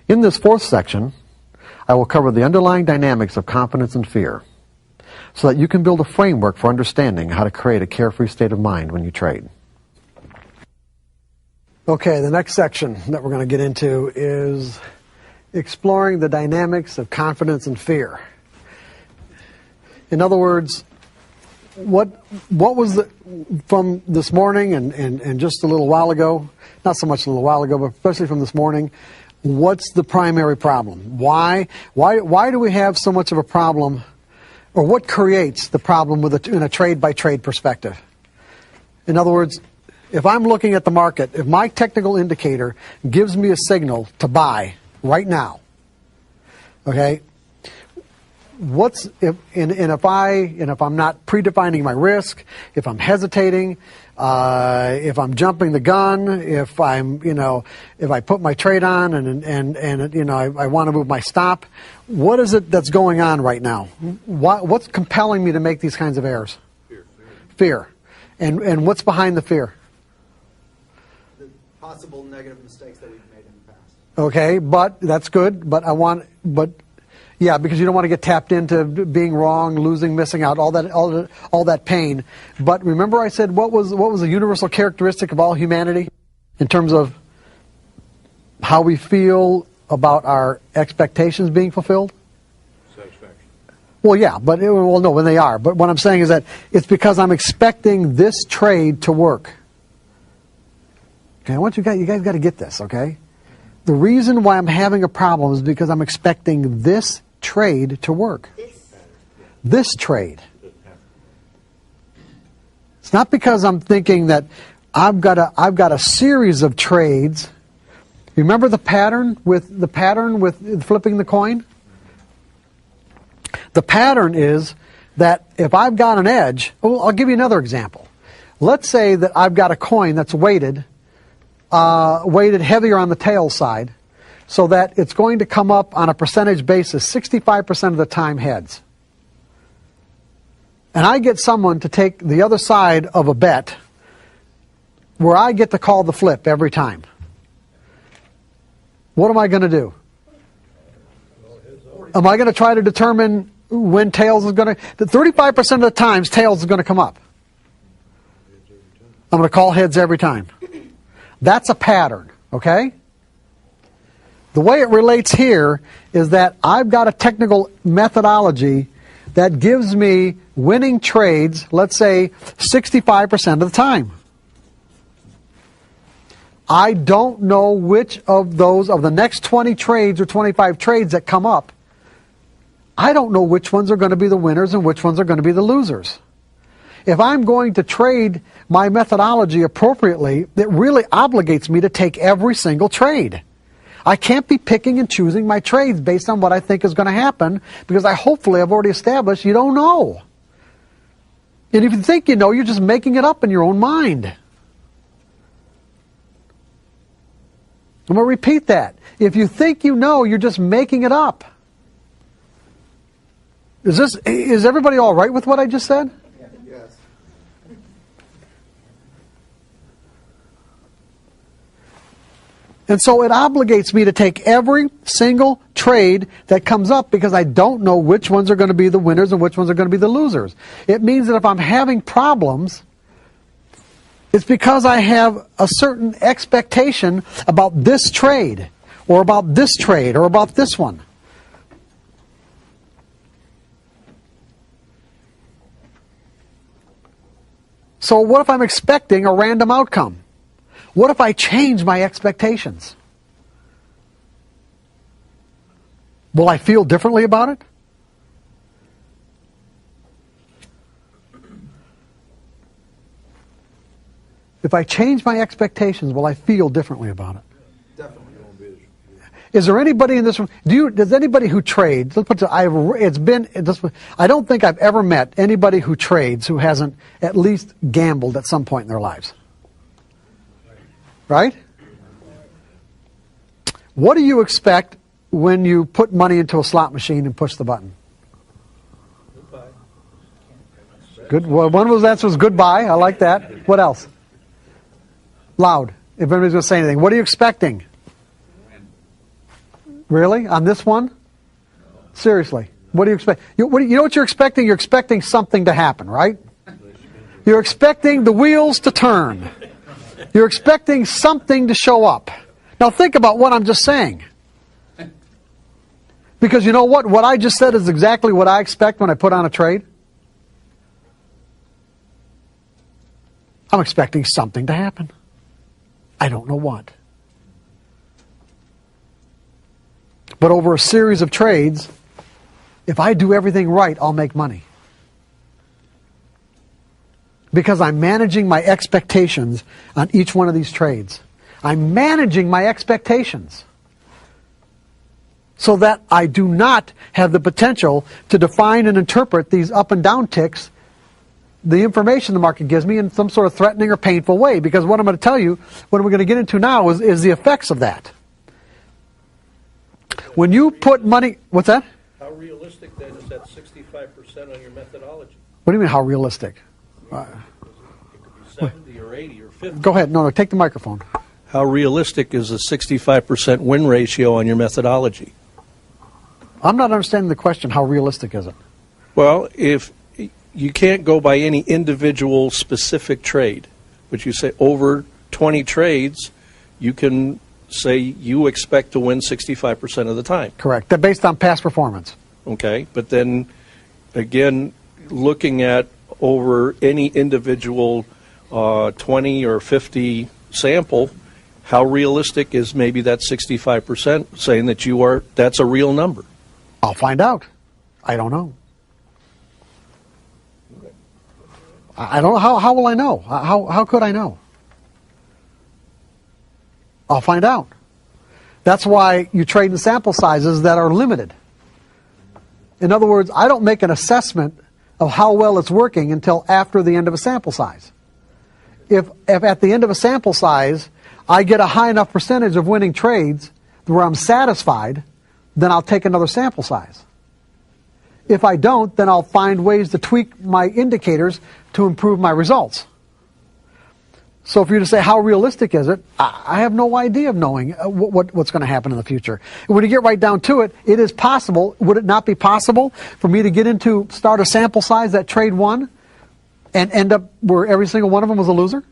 In this fourth section, I will cover the underlying dynamics of confidence and fear so that you can build a framework for understanding how to create a carefree state of mind when you trade. Okay, the next section that we're going to get into is exploring the dynamics of confidence and fear. In other words, what was from this morning and just a little while ago, not so much a little while ago, but especially from this morning, what's the primary problem? Why do we have so much of a problem, or what creates the problem in a trade-by-trade perspective? In other words, if I'm looking at the market, if my technical indicator gives me a signal to buy right now, okay, if I'm not predefining my risk, if I'm hesitating, if I'm jumping the gun, if I put my trade on and I want to move my stop, what is it that's going on right now? What's compelling me to make these kinds of errors? Fear. And what's behind the fear? The possible negative mistakes that we've made in the past. Okay, but that's good. Yeah, because you don't want to get tapped into being wrong, losing, missing out, all that pain. But remember, I said what was a universal characteristic of all humanity in terms of how we feel about our expectations being fulfilled? Satisfaction. Well, yeah, but no, when they are. But what I'm saying is that it's because I'm expecting this trade to work. Okay, I want you guys got to get this. Okay, the reason why I'm having a problem is because I'm expecting this trade to work. This trade. It's not because I'm thinking that I've got a series of trades. Remember the pattern with flipping the coin? The pattern is that if I've got an edge, I'll give you another example. Let's say that I've got a coin that's weighted heavier on the tail side, so that it's going to come up on a percentage basis 65% of the time heads. And I get someone to take the other side of a bet where I get to call the flip every time. What am I going to do? Am I going to try to determine when tails is going to... 35% of the times tails is going to come up. I'm going to call heads every time. That's a pattern, okay? The way it relates here is that I've got a technical methodology that gives me winning trades, let's say 65% of the time. I don't know which of those, of the next 20 trades or 25 trades that come up, I don't know which ones are going to be the winners and which ones are going to be the losers. If I'm going to trade my methodology appropriately, it really obligates me to take every single trade. I can't be picking and choosing my trades based on what I think is going to happen, because I've already established you don't know. And if you think you know, you're just making it up in your own mind. I'm going to repeat that. If you think you know, you're just making it up. Is everybody all right with what I just said? Yes. And so it obligates me to take every single trade that comes up, because I don't know which ones are going to be the winners and which ones are going to be the losers. It means that if I'm having problems, it's because I have a certain expectation about this trade, or about this trade, or about this one. So what if I'm expecting a random outcome? What if I change my expectations? Will I feel differently about it? If I change my expectations, will I feel differently about it? Definitely. Is there anybody in this room? Does anybody who trades? Let's put it. I don't think I've ever met anybody who trades who hasn't at least gambled at some point in their lives. Right? What do you expect when you put money into a slot machine and push the button? Goodbye. Good. Well, one of those answers was goodbye. I like that. What else? Loud. If anybody's going to say anything. What are you expecting? Really? On this one? Seriously. What do you expect? You know what you're expecting? You're expecting something to happen, right? You're expecting the wheels to turn. You're expecting something to show up. Now think about what I'm just saying. Because you know what? What I just said is exactly what I expect when I put on a trade. I'm expecting something to happen. I don't know what. But over a series of trades, if I do everything right, I'll make money. Because I'm managing my expectations on each one of these trades. I'm managing my expectations so that I do not have the potential to define and interpret these up and down ticks, the information the market gives me, in some sort of threatening or painful way. Because what I'm going to tell you, what we're going to get into now, is the effects of that. When you put money... What's that? How realistic, then, is that 65% on your methodology? What do you mean, how realistic? It could be 70 or 80 or 50. Go ahead. No, take the microphone. How realistic is a 65% win ratio on your methodology? I'm not understanding the question. How realistic is it? Well, if you can't go by any individual specific trade, but you say over 20 trades, you can say you expect to win 65% of the time. Correct. They're based on past performance. Okay, but then again, looking at over any individual 20 or 50 sample, how realistic is maybe that 65% saying that that's a real number? I'll find out. I don't know. I don't know. How will I know? How could I know? I'll find out. That's why you trade in sample sizes that are limited. In other words, I don't make an assessment of how well it's working until after the end of a sample size. If at the end of a sample size, I get a high enough percentage of winning trades where I'm satisfied, then I'll take another sample size. If I don't, then I'll find ways to tweak my indicators to improve my results. So if you're to say, how realistic is it? I have no idea of knowing what's going to happen in the future. And when you get right down to it, it is possible. Would it not be possible for me to start a sample size that trade won and end up where every single one of them was a loser?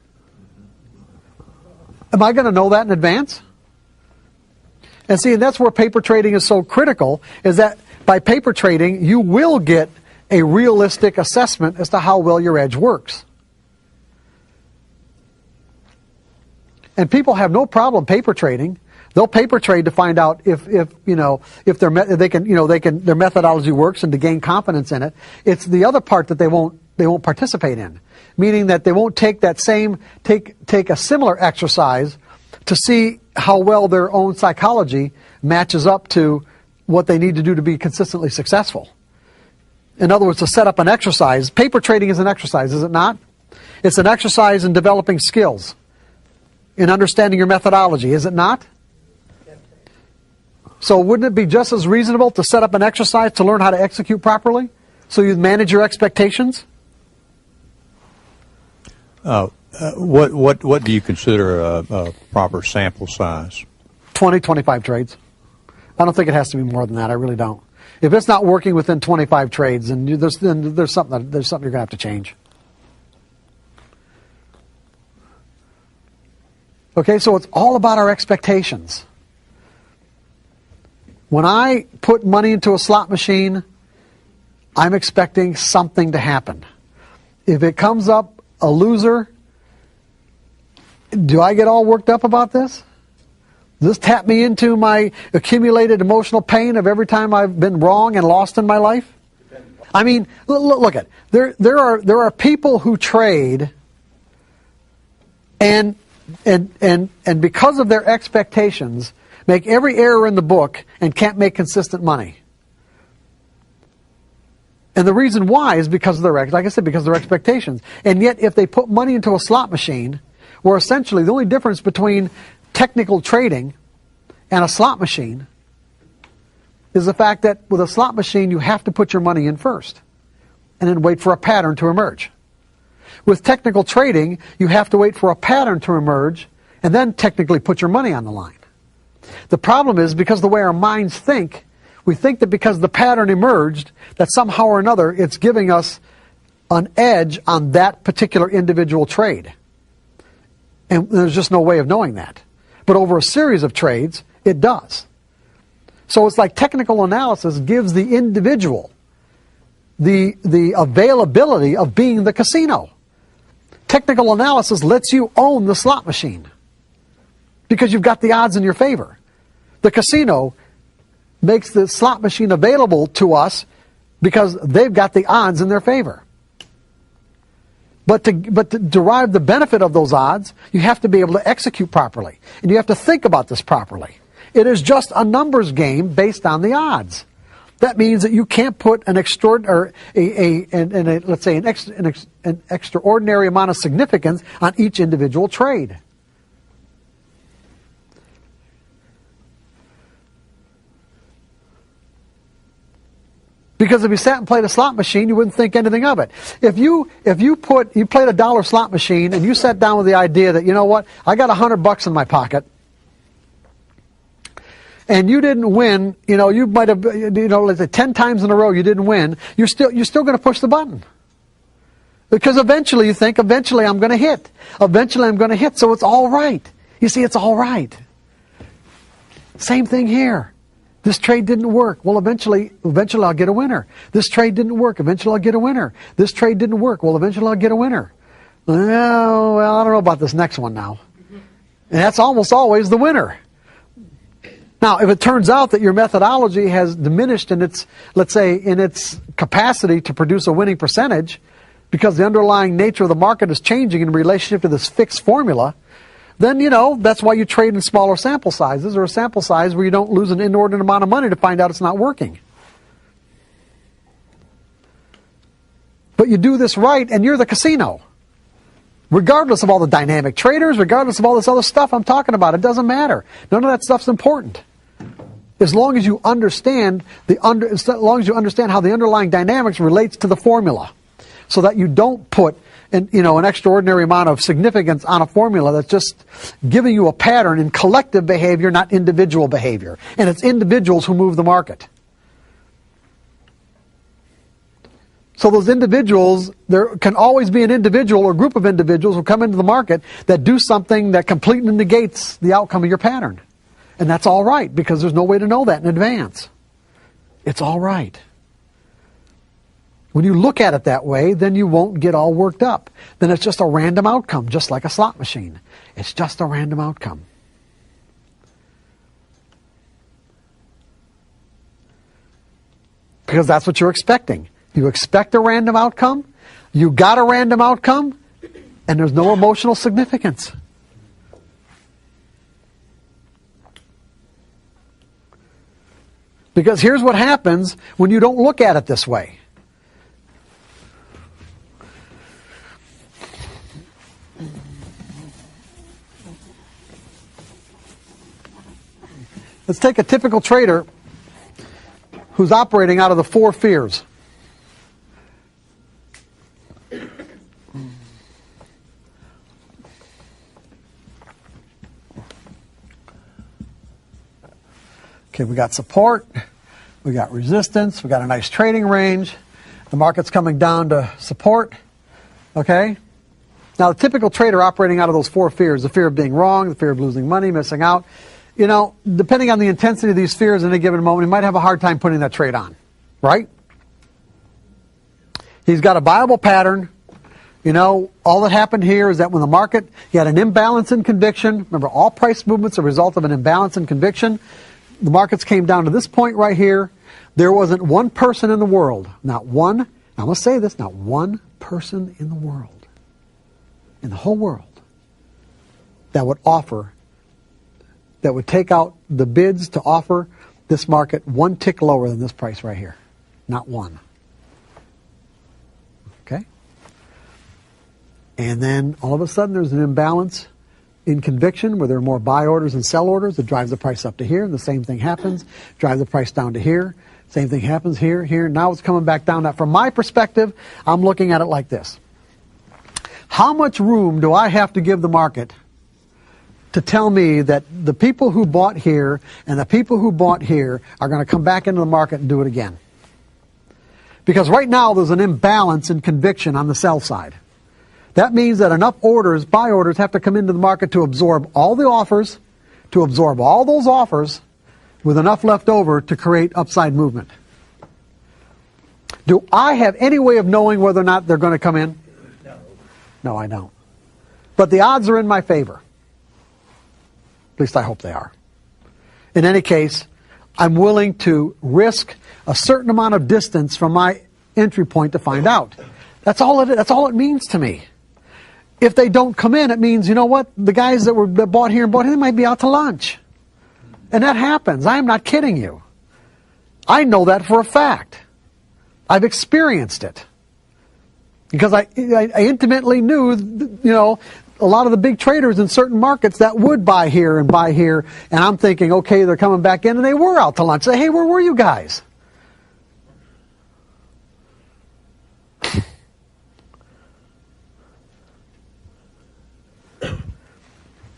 Am I going to know that in advance? And see, and that's where paper trading is so critical, is that by paper trading, you will get a realistic assessment as to how well your edge works. And people have no problem paper trading. They'll paper trade to find out if their methodology works and to gain confidence in it. It's the other part that they won't participate in, meaning that they won't take a similar exercise to see how well their own psychology matches up to what they need to do to be consistently successful. In other words, to set up an exercise. Paper trading is an exercise, is it not? It's an exercise in developing skills, in understanding your methodology, is it not? So wouldn't it be just as reasonable to set up an exercise to learn how to execute properly so you manage your expectations? What do you consider a proper sample size? 20, 25 trades. I don't think it has to be more than that. I really don't. If it's not working within 25 trades, then there's something you're going to have to change. Okay, so it's all about our expectations. When I put money into a slot machine, I'm expecting something to happen. If it comes up a loser, do I get all worked up about this? Does this tap me into my accumulated emotional pain of every time I've been wrong and lost in my life? I mean, look at there are people who trade and because of their expectations, make every error in the book and can't make consistent money. And the reason why is because of because of their expectations. And yet, if they put money into a slot machine, where essentially the only difference between technical trading and a slot machine is the fact that with a slot machine, you have to put your money in first and then wait for a pattern to emerge. With technical trading, you have to wait for a pattern to emerge and then technically put your money on the line. The problem is because the way our minds think, we think that because the pattern emerged, that somehow or another it's giving us an edge on that particular individual trade. And there's just no way of knowing that. But over a series of trades, it does. So it's like technical analysis gives the individual the availability of being the casino. Technical analysis lets you own the slot machine because you've got the odds in your favor. The casino makes the slot machine available to us because they've got the odds in their favor. But to derive the benefit of those odds, you have to be able to execute properly. And you have to think about this properly. It is just a numbers game based on the odds. That means that you can't put an extraordinary amount of significance on each individual trade. Because if you sat and played a slot machine, you wouldn't think anything of it. If you played a dollar slot machine and you sat down with the idea that, you know what, I got $100 in my pocket, and you didn't win, you might have, let's say 10 times in a row you didn't win, you're still going to push the button. Because eventually you think, eventually I'm going to hit. Eventually I'm going to hit, so it's all right. You see, it's all right. Same thing here. This trade didn't work. Well, eventually I'll get a winner. This trade didn't work. Eventually I'll get a winner. This trade didn't work. Well, eventually I'll get a winner. Well, I don't know about this next one now. And that's almost always the winner. Now, if it turns out that your methodology has diminished in its, let's say, in its capacity to produce a winning percentage, because the underlying nature of the market is changing in relationship to this fixed formula, then, that's why you trade in smaller sample sizes, or a sample size where you don't lose an inordinate amount of money to find out it's not working. But you do this right, and you're the casino. Regardless of all the dynamic traders, regardless of all this other stuff I'm talking about, it doesn't matter. None of that stuff's important. As long as you understand how the underlying dynamics relates to the formula, so that you don't put an extraordinary amount of significance on a formula that's just giving you a pattern in collective behavior, not individual behavior. And it's individuals who move the market. So those individuals, there can always be an individual or group of individuals who come into the market that do something that completely negates the outcome of your pattern. And that's all right, because there's no way to know that in advance. It's all right. When you look at it that way, then you won't get all worked up. Then it's just a random outcome, just like a slot machine. It's just a random outcome. Because that's what you're expecting. You expect a random outcome, you got a random outcome, and there's no emotional significance. Because here's what happens when you don't look at it this way. Let's take a typical trader who's operating out of the 4 fears. Okay, we got support, we got resistance, we got a nice trading range. The market's coming down to support. Okay? Now, the typical trader operating out of those 4 fears, the fear of being wrong, the fear of losing money, missing out, depending on the intensity of these fears in a given moment, he might have a hard time putting that trade on. Right? He's got a viable pattern. All that happened here is that when the market, he had an imbalance in conviction. Remember, all price movements are a result of an imbalance in conviction. The markets came down to this point right here. There wasn't one person in the world, not one, I'm going to say this, not one person in the world, in the whole world, that would take out the bids to offer this market one tick lower than this price right here. Not one. Okay? And then all of a sudden there's an imbalance in conviction where there are more buy orders and sell orders that drives the price up to here. And the same thing happens, drives the price down to here. Same thing happens here, here. Now it's coming back down. Now, from my perspective, I'm looking at it like this. How much room do I have to give the market to tell me that the people who bought here and the people who bought here are going to come back into the market and do it again. Because right now there's an imbalance in conviction on the sell side. That means that enough orders, buy orders, have to come into the market to absorb all the offers, to absorb all those offers, with enough left over to create upside movement. Do I have any way of knowing whether or not they're going to come in? No. No, I don't. But the odds are in my favor. At least I hope they are. In any case, I'm willing to risk a certain amount of distance from my entry point to find out. That's all it means to me. If they don't come in, it means, you know what, the guys that bought here and bought here, they might be out to lunch. And that happens. I'm not kidding you. I know that for a fact. I've experienced it. Because I intimately knew, a lot of the big traders in certain markets that would buy here, and I'm thinking, okay, they're coming back in, and they were out to lunch. Say, hey, where were you guys?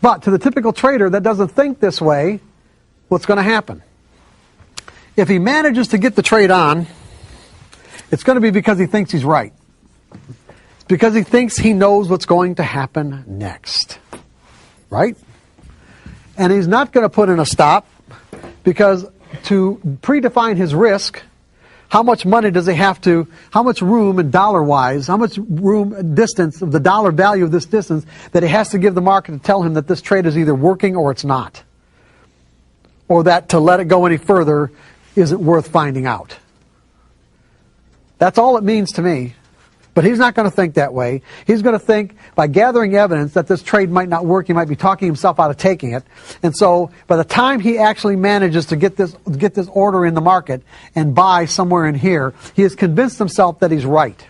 But to the typical trader that doesn't think this way, what's going to happen? If he manages to get the trade on, it's going to be because he thinks he's right. It's because he thinks he knows what's going to happen next. Right? And he's not going to put in a stop, because to predefine his risk, how much money does he have to, how much room and dollar-wise, how much room, distance, of the dollar value of this distance that he has to give the market to tell him that this trade is either working or it's not. Or that to let it go any further isn't worth finding out. That's all it means to me. But he's not going to think that way. He's going to think, by gathering evidence, that this trade might not work. He might be talking himself out of taking it. And so by the time he actually manages to get this order in the market and buy somewhere in here, he has convinced himself that he's right.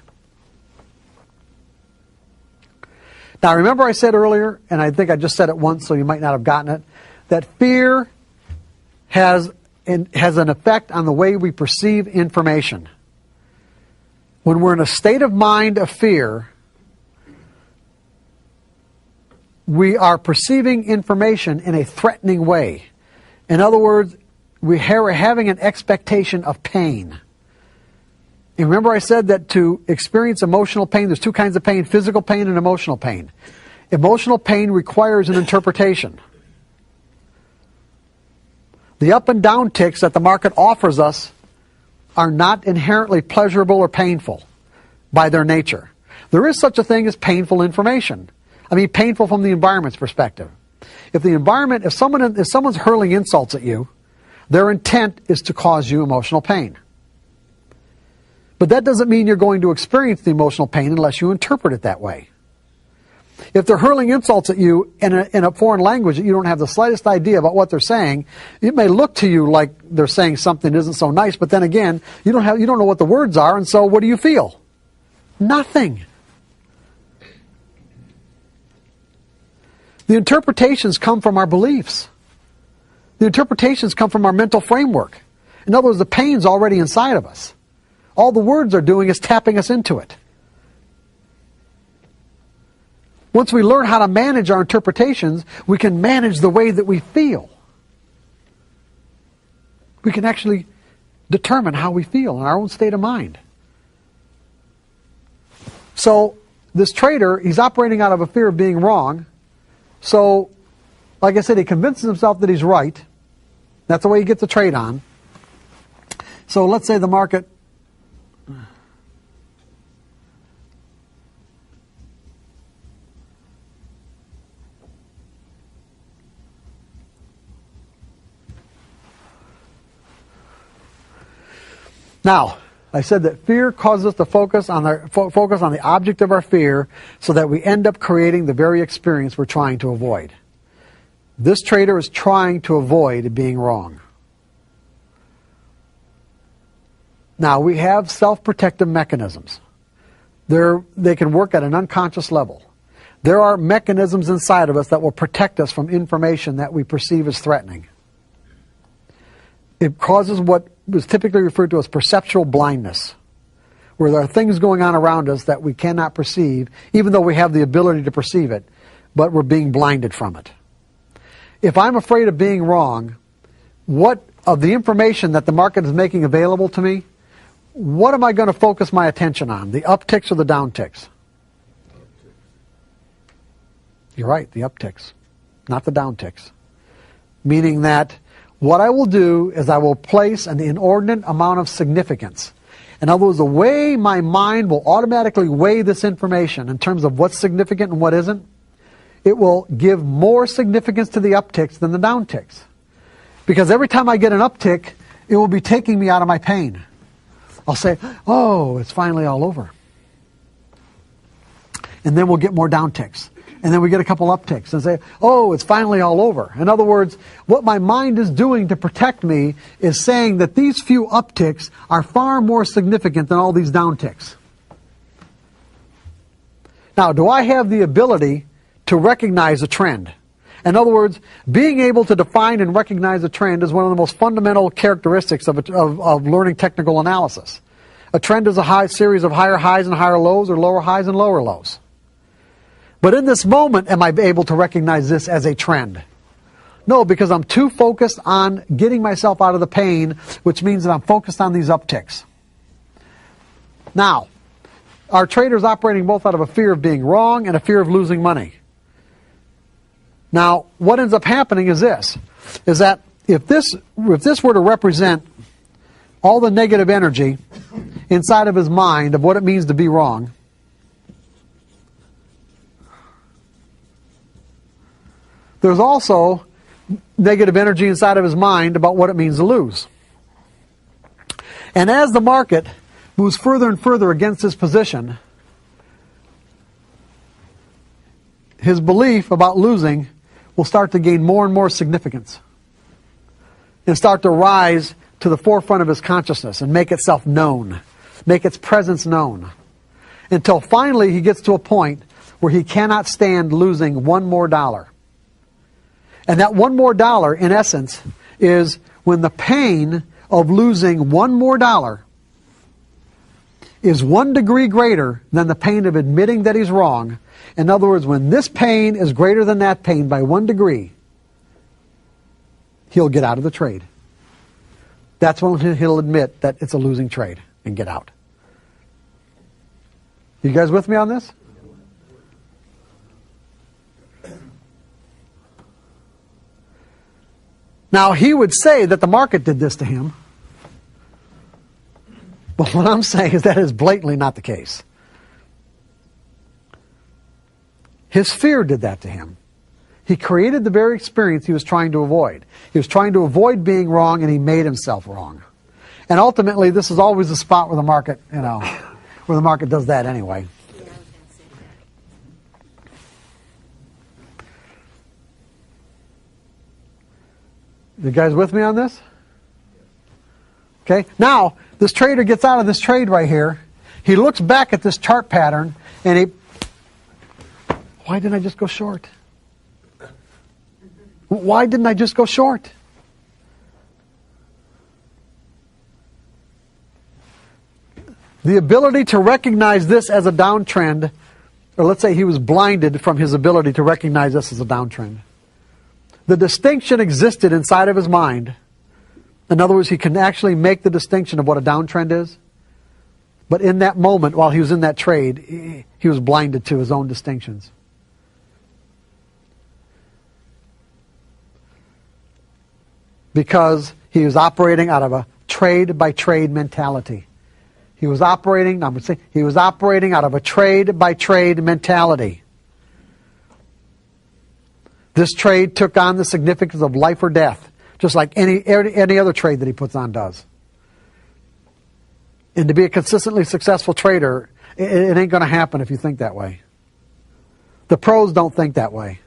Now remember I said earlier, and I think I just said it once so you might not have gotten it, that fear has an effect on the way we perceive information. When we're in a state of mind of fear, we are perceiving information in a threatening way. In other words, we're having an expectation of pain. And remember I said that to experience emotional pain, there's two kinds of pain, physical pain and emotional pain. Emotional pain requires an interpretation. The up and down ticks that the market offers us are not inherently pleasurable or painful by their nature. There is such a thing as painful information. I mean, painful from the environment's perspective. If someone's hurling insults at you, their intent is to cause you emotional pain. But that doesn't mean you're going to experience the emotional pain unless you interpret it that way. If they're hurling insults at you in a foreign language that you don't have the slightest idea about what they're saying, it may look to you like they're saying something that isn't so nice, but then again, you don't know what the words are, and so what do you feel? Nothing. The interpretations come from our beliefs. The interpretations come from our mental framework. In other words, the pain's already inside of us. All the words are doing is tapping us into it. Once we learn how to manage our interpretations, we can manage the way that we feel. We can actually determine how we feel in our own state of mind. So this trader, he's operating out of a fear of being wrong. So, like I said, he convinces himself that he's right. That's the way he gets the trade on. So let's say the market... Now, I said that fear causes us to focus on the object of our fear so that we end up creating the very experience we're trying to avoid. This trader is trying to avoid being wrong. Now, we have self-protective mechanisms. They can work at an unconscious level. There are mechanisms inside of us that will protect us from information that we perceive as threatening. It causes what was typically referred to as perceptual blindness, where there are things going on around us that we cannot perceive, even though we have the ability to perceive it, but we're being blinded from it. if I'm afraid of being wrong, what of the information that the market is making available to me, what am I going to focus my attention on, the upticks or the downticks? You're right, the upticks, not the downticks. Meaning that what I will do is I will place an inordinate amount of significance. In other words, the way my mind will automatically weigh this information in terms of what's significant and what isn't, it will give more significance to the upticks than the downticks. Because every time I get an uptick, it will be taking me out of my pain. I'll say, oh, it's finally all over. And then we'll get more downticks. And then we get a couple upticks and say, oh, it's finally all over. In other words, what my mind is doing to protect me is saying that these few upticks are far more significant than all these downticks. Now, do I have the ability to recognize a trend? In other words, being able to define and recognize a trend is one of the most fundamental characteristics of learning technical analysis. A trend is a series of higher highs and higher lows, or lower highs and lower lows. But in this moment, am I able to recognize this as a trend? No, because I'm too focused on getting myself out of the pain, which means that I'm focused on these upticks. Now, our trader's operating both out of a fear of being wrong and a fear of losing money. Now, what ends up happening is this, is that if this were to represent all the negative energy inside of his mind of what it means to be wrong, there's also negative energy inside of his mind about what it means to lose. And as the market moves further and further against his position, his belief about losing will start to gain more and more significance and start to rise to the forefront of his consciousness and make itself known, make its presence known, until finally he gets to a point where he cannot stand losing one more dollar. And that one more dollar, in essence, is when the pain of losing one more dollar is 1 degree greater than the pain of admitting that he's wrong. In other words, when this pain is greater than that pain by 1 degree, he'll get out of the trade. That's when he'll admit that it's a losing trade and get out. You guys with me on this? Now, he would say that the market did this to him. But what I'm saying is that is blatantly not the case. His fear did that to him. He created the very experience he was trying to avoid. He was trying to avoid being wrong, and he made himself wrong. And ultimately, this is always the spot where the market, where the market does that anyway. You guys with me on this? Okay, now this trader gets out of this trade right here. He looks back at this chart pattern and why didn't I just go short? Why didn't I just go short? The ability to recognize this as a downtrend, or let's say he was blinded from his ability to recognize this as a downtrend. The distinction existed inside of his mind. In other words, he can actually make the distinction of what a downtrend is. But in that moment, while he was in that trade, he was blinded to his own distinctions. Because he was operating out of a trade-by-trade mentality. He was operating out of a trade-by-trade mentality. This trade took on the significance of life or death, just like any other trade that he puts on does. And to be a consistently successful trader, it ain't going to happen if you think that way. The pros don't think that way.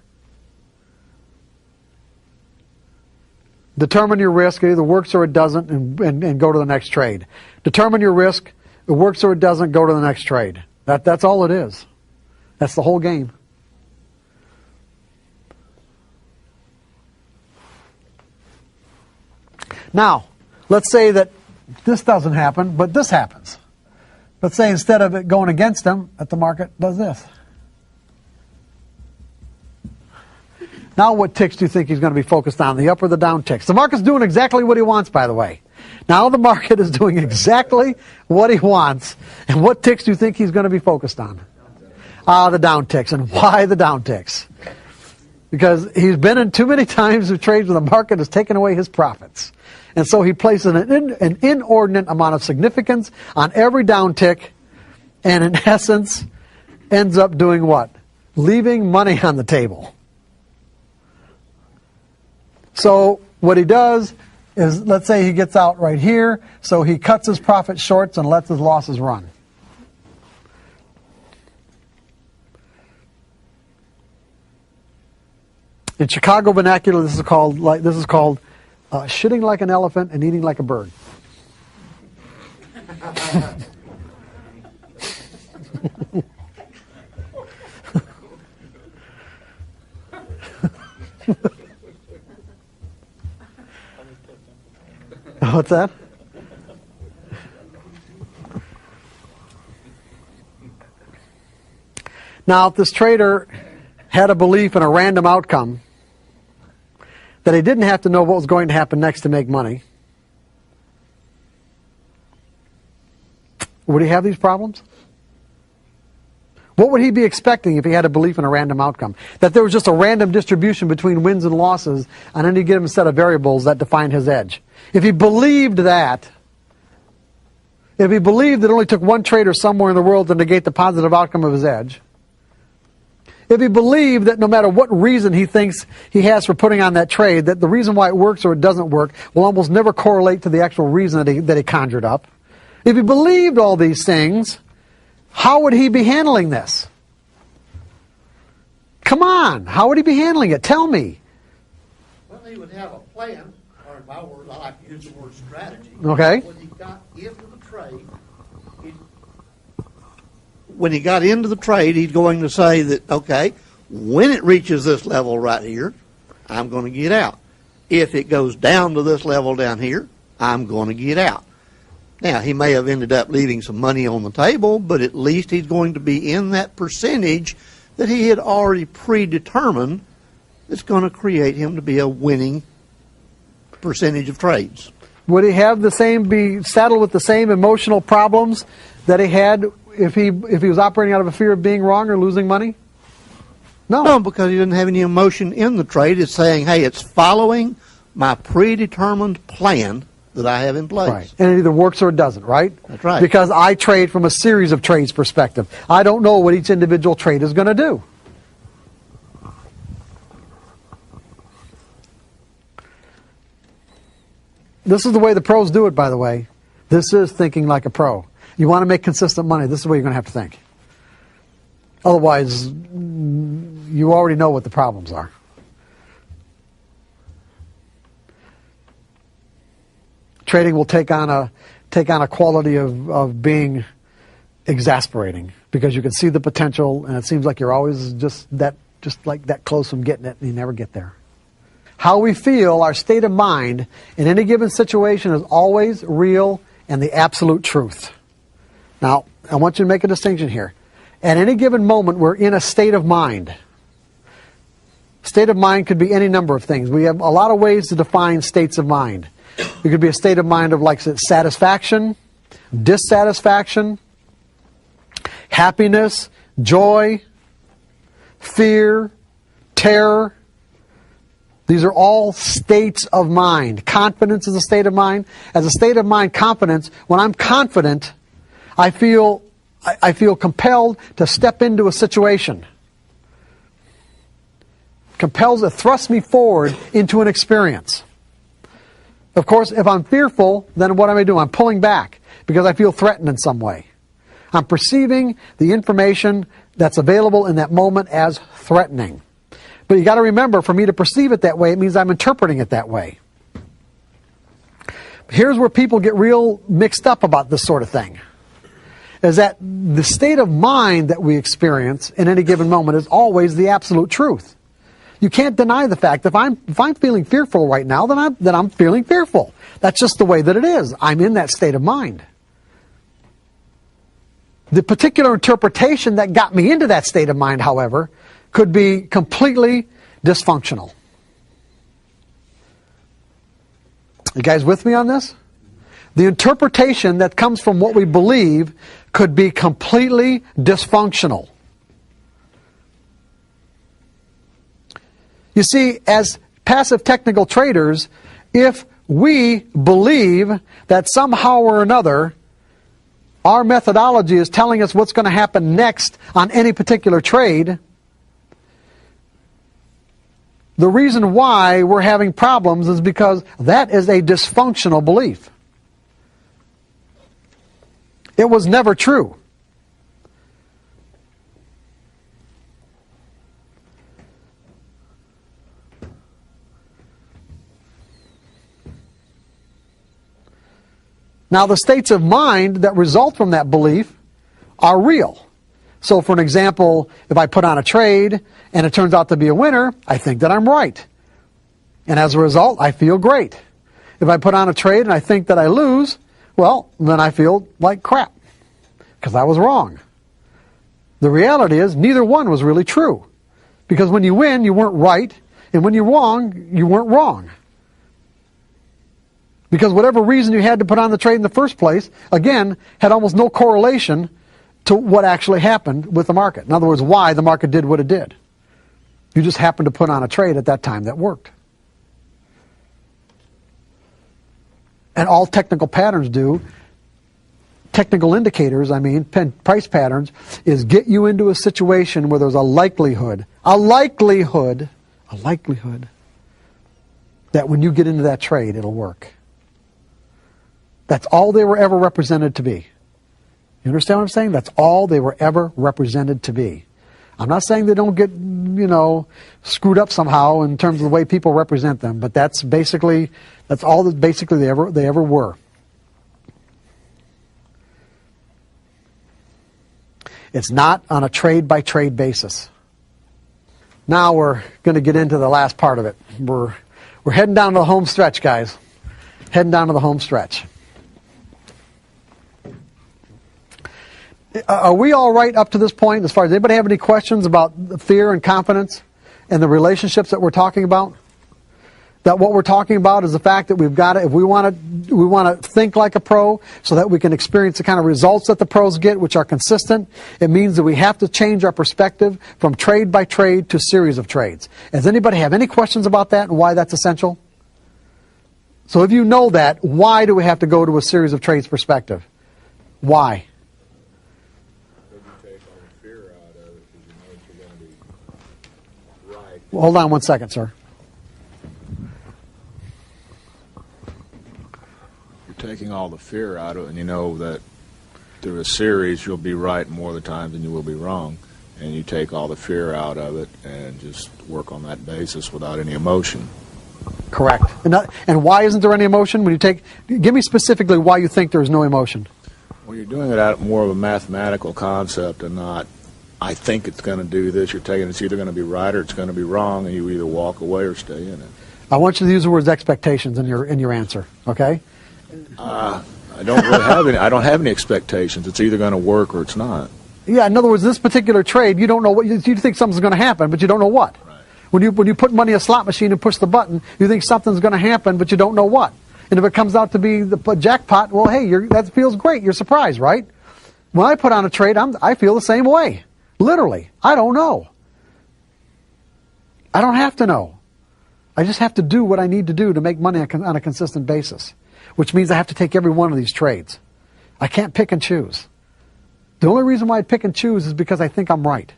Determine your risk. It either works or it doesn't, and go to the next trade. Determine your risk. It works or it doesn't, go to the next trade. That's all it is. That's the whole game. Now, let's say that this doesn't happen, but this happens. Let's say instead of it going against him, that the market does this. Now what ticks do you think he's going to be focused on, the up or the down ticks? The market's doing exactly what he wants, by the way. Now the market is doing exactly what he wants. And what ticks do you think he's going to be focused on? The down ticks. And why the down ticks? Because he's been in too many times of trades where the market has taken away his profits. And so he places an inordinate amount of significance on every down tick, and in essence ends up doing what? Leaving money on the table. So what he does is, let's say he gets out right here, so he cuts his profit shorts and lets his losses run. In Chicago vernacular, this is called shitting like an elephant and eating like a bird. What's that? Now, if this trader had a belief in a random outcome, that he didn't have to know what was going to happen next to make money, would he have these problems? What would he be expecting if he had a belief in a random outcome? That there was just a random distribution between wins and losses on any given set of variables that defined his edge. If he believed that, if he believed that it only took one trader somewhere in the world to negate the positive outcome of his edge, if he believed that no matter what reason he thinks he has for putting on that trade, that the reason why it works or it doesn't work will almost never correlate to the actual reason that he conjured up. If he believed all these things, how would he be handling this? Come on, how would he be handling it? Tell me. Well, he would have a plan, or in my words, I like to use the word strategy. Okay. When he got into the trade, when he got into the trade, he's going to say that, okay, when it reaches this level right here, I'm going to get out. If it goes down to this level down here, I'm going to get out. Now, he may have ended up leaving some money on the table, but at least he's going to be in that percentage that he had already predetermined that's going to create him to be a winning percentage of trades. Would he have be saddled with the same emotional problems that he had if he was operating out of a fear of being wrong or losing money? No, because he didn't have any emotion in the trade. It's saying, hey, it's following my predetermined plan that I have in place. Right. And it either works or it doesn't, right? That's right. Because I trade from a series of trades perspective. I don't know what each individual trade is going to do. This is the way the pros do it, by the way. This is thinking like a pro. You want to make consistent money, this is the way you're going to have to think. Otherwise, you already know what the problems are. Trading will take on a quality of being exasperating because you can see the potential and it seems like you're always just like that close from getting it and you never get there. How we feel, our state of mind in any given situation is always real and the absolute truth. Now, I want you to make a distinction here. At any given moment, we're in a state of mind. State of mind could be any number of things. We have a lot of ways to define states of mind. It could be a state of mind of like satisfaction, dissatisfaction, happiness, joy, fear, terror. These are all states of mind. Confidence is a state of mind. As a state of mind, confidence, when I'm confident, I feel compelled to step into a situation. Compels to thrust me forward into an experience. Of course, if I'm fearful, then what am I doing? I'm pulling back because I feel threatened in some way. I'm perceiving the information that's available in that moment as threatening. But you got to remember, for me to perceive it that way, it means I'm interpreting it that way. Here's where people get real mixed up about this sort of thing. Is that the state of mind that we experience in any given moment is always the absolute truth. You can't deny the fact that if I'm feeling fearful right now, then I'm feeling fearful. That's just the way that it is. I'm in that state of mind. The particular interpretation that got me into that state of mind, however, could be completely dysfunctional. You guys with me on this? The interpretation that comes from what we believe could be completely dysfunctional. You see, as passive technical traders, if we believe that somehow or another our methodology is telling us what's going to happen next on any particular trade, the reason why we're having problems is because that is a dysfunctional belief. It was never true. Now, the states of mind that result from that belief are real. So, for an example, if I put on a trade and it turns out to be a winner, I think that I'm right. And as a result, I feel great. If I put on a trade and I think that I lose, well, then I feel like crap because I was wrong. The reality is neither one was really true, because when you win, you weren't right, and when you're wrong, you weren't wrong. Because whatever reason you had to put on the trade in the first place, again, had almost no correlation to what actually happened with the market. In other words, why the market did what it did. You just happened to put on a trade at that time that worked. And all technical patterns do, technical indicators, price patterns, is get you into a situation where there's a likelihood that when you get into that trade, it'll work. That's all they were ever represented to be. You understand what I'm saying? That's all they were ever represented to be. I'm not saying they don't get, screwed up somehow in terms of the way people represent them, but that's all that basically they ever were. It's not on a trade-by-trade basis. Now we're going to get into the last part of it. We're heading down to the home stretch, guys. Heading down to the home stretch. Are we all right up to this point? As far as anybody have any questions about fear and confidence and the relationships that we're talking about? That what we're talking about is the fact that we've got to, if we want to think like a pro so that we can experience the kind of results that the pros get, which are consistent, it means that we have to change our perspective from trade by trade to series of trades. Does anybody have any questions about that and why that's essential? So if you know that, why do we have to go to a series of trades perspective? Why? Well, hold on one second, sir. You're taking all the fear out of it, and you know that through a series you'll be right more of the time than you will be wrong. And you take all the fear out of it and just work on that basis without any emotion. Correct. And why isn't there any emotion? Give me specifically why you think there's no emotion. Well, you're doing it out more of a mathematical concept and not, I think it's going to do this. You're taking it's either going to be right or it's going to be wrong, and you either walk away or stay in it. I want you to use the words expectations in your answer. Okay? I don't really have any. I don't have any expectations. It's either going to work or it's not. Yeah. In other words, this particular trade, you don't know what you think something's going to happen, but you don't know what. Right. When you put money in a slot machine and push the button, you think something's going to happen, but you don't know what. And if it comes out to be the jackpot, well, hey, that feels great. You're surprised, right? When I put on a trade, I feel the same way. Literally, I don't know. I don't have to know. I just have to do what I need to do to make money on a consistent basis, which means I have to take every one of these trades. I can't pick and choose. The only reason why I pick and choose is because I think I'm right.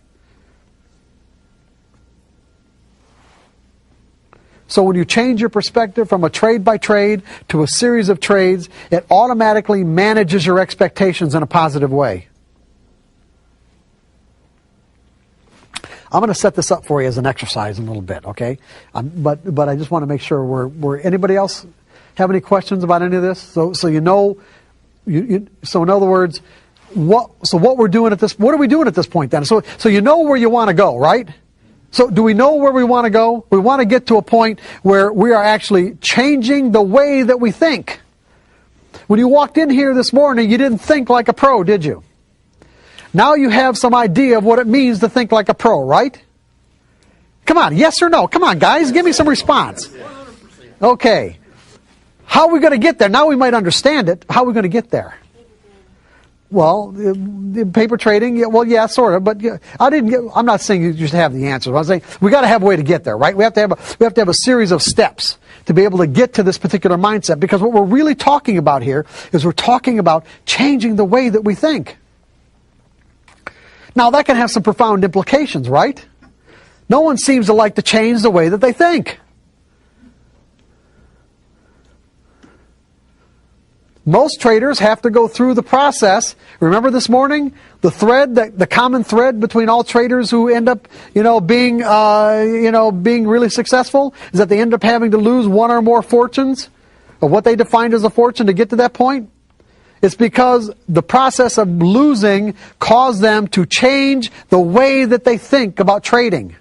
So when you change your perspective from a trade by trade to a series of trades, it automatically manages your expectations in a positive way. I'm going to set this up for you as an exercise in a little bit, okay? But I just want to make sure we're anybody else have any questions about any of this? So in other words, what are we doing at this point then? So you know where you want to go, right? So do we know where we want to go? We want to get to a point where we are actually changing the way that we think. When you walked in here this morning, you didn't think like a pro, did you? Now you have some idea of what it means to think like a pro, right? Come on, yes or no? Come on, guys, give me some response. Okay. How are we going to get there? Now we might understand it. How are we going to get there? Well, paper trading, yeah, well, yeah, sort of, but I'm not saying you just have the answers. I'm saying we got to have a way to get there, right? We have to have a series of steps to be able to get to this particular mindset, because what we're really talking about here is we're talking about changing the way that we think. Now, that can have some profound implications, right? No one seems to like to change the way that they think. Most traders have to go through the process. Remember this morning, the common thread between all traders who end up, being really successful is that they end up having to lose one or more fortunes, or what they defined as a fortune, to get to that point. It's because the process of losing caused them to change the way that they think about trading.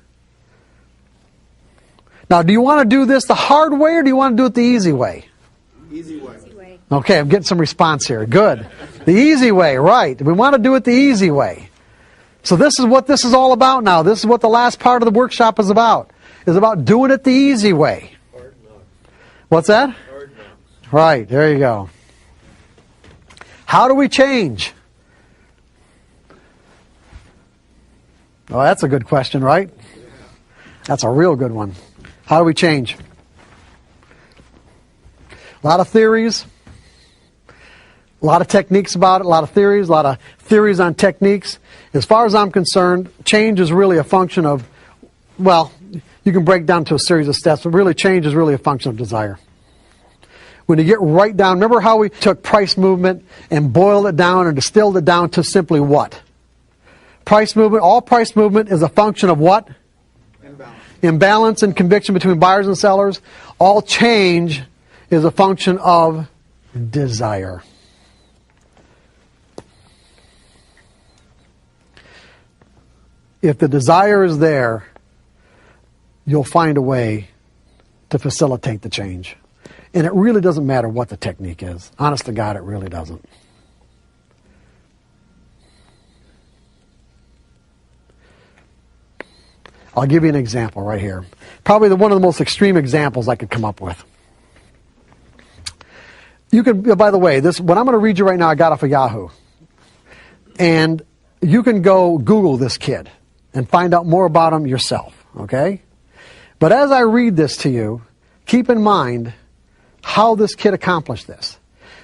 Now, do you want to do this the hard way, or do you want to do it the easy way? Easy way. Okay, I'm getting some response here. Good. The easy way, right. We want to do it the easy way. So this is what this is all about now. This is what the last part of the workshop is about. It's about doing it the easy way. Hard knocks. What's that? Hard knocks. Right, there you go. How do we change? Oh, that's a good question, right? That's a real good one. How do we change? A lot of theories. A lot of techniques about it, a lot of theories on techniques. As far as I'm concerned, change is really a function of, well, you can break down to a series of steps, but really change is really a function of desire. When you get right down, remember how we took price movement and boiled it down and distilled it down to simply what? Price movement, all price movement is a function of what? Imbalance and conviction between buyers and sellers. All change is a function of desire. If the desire is there, you'll find a way to facilitate the change. And it really doesn't matter what the technique is. Honest to God, it really doesn't. I'll give you an example right here. Probably one of the most extreme examples I could come up with. You can, by the way, what I'm going to read you right now, I got off of Yahoo. And you can go Google this kid and find out more about him yourself, okay? But as I read this to you, keep in mind how this kid accomplished this.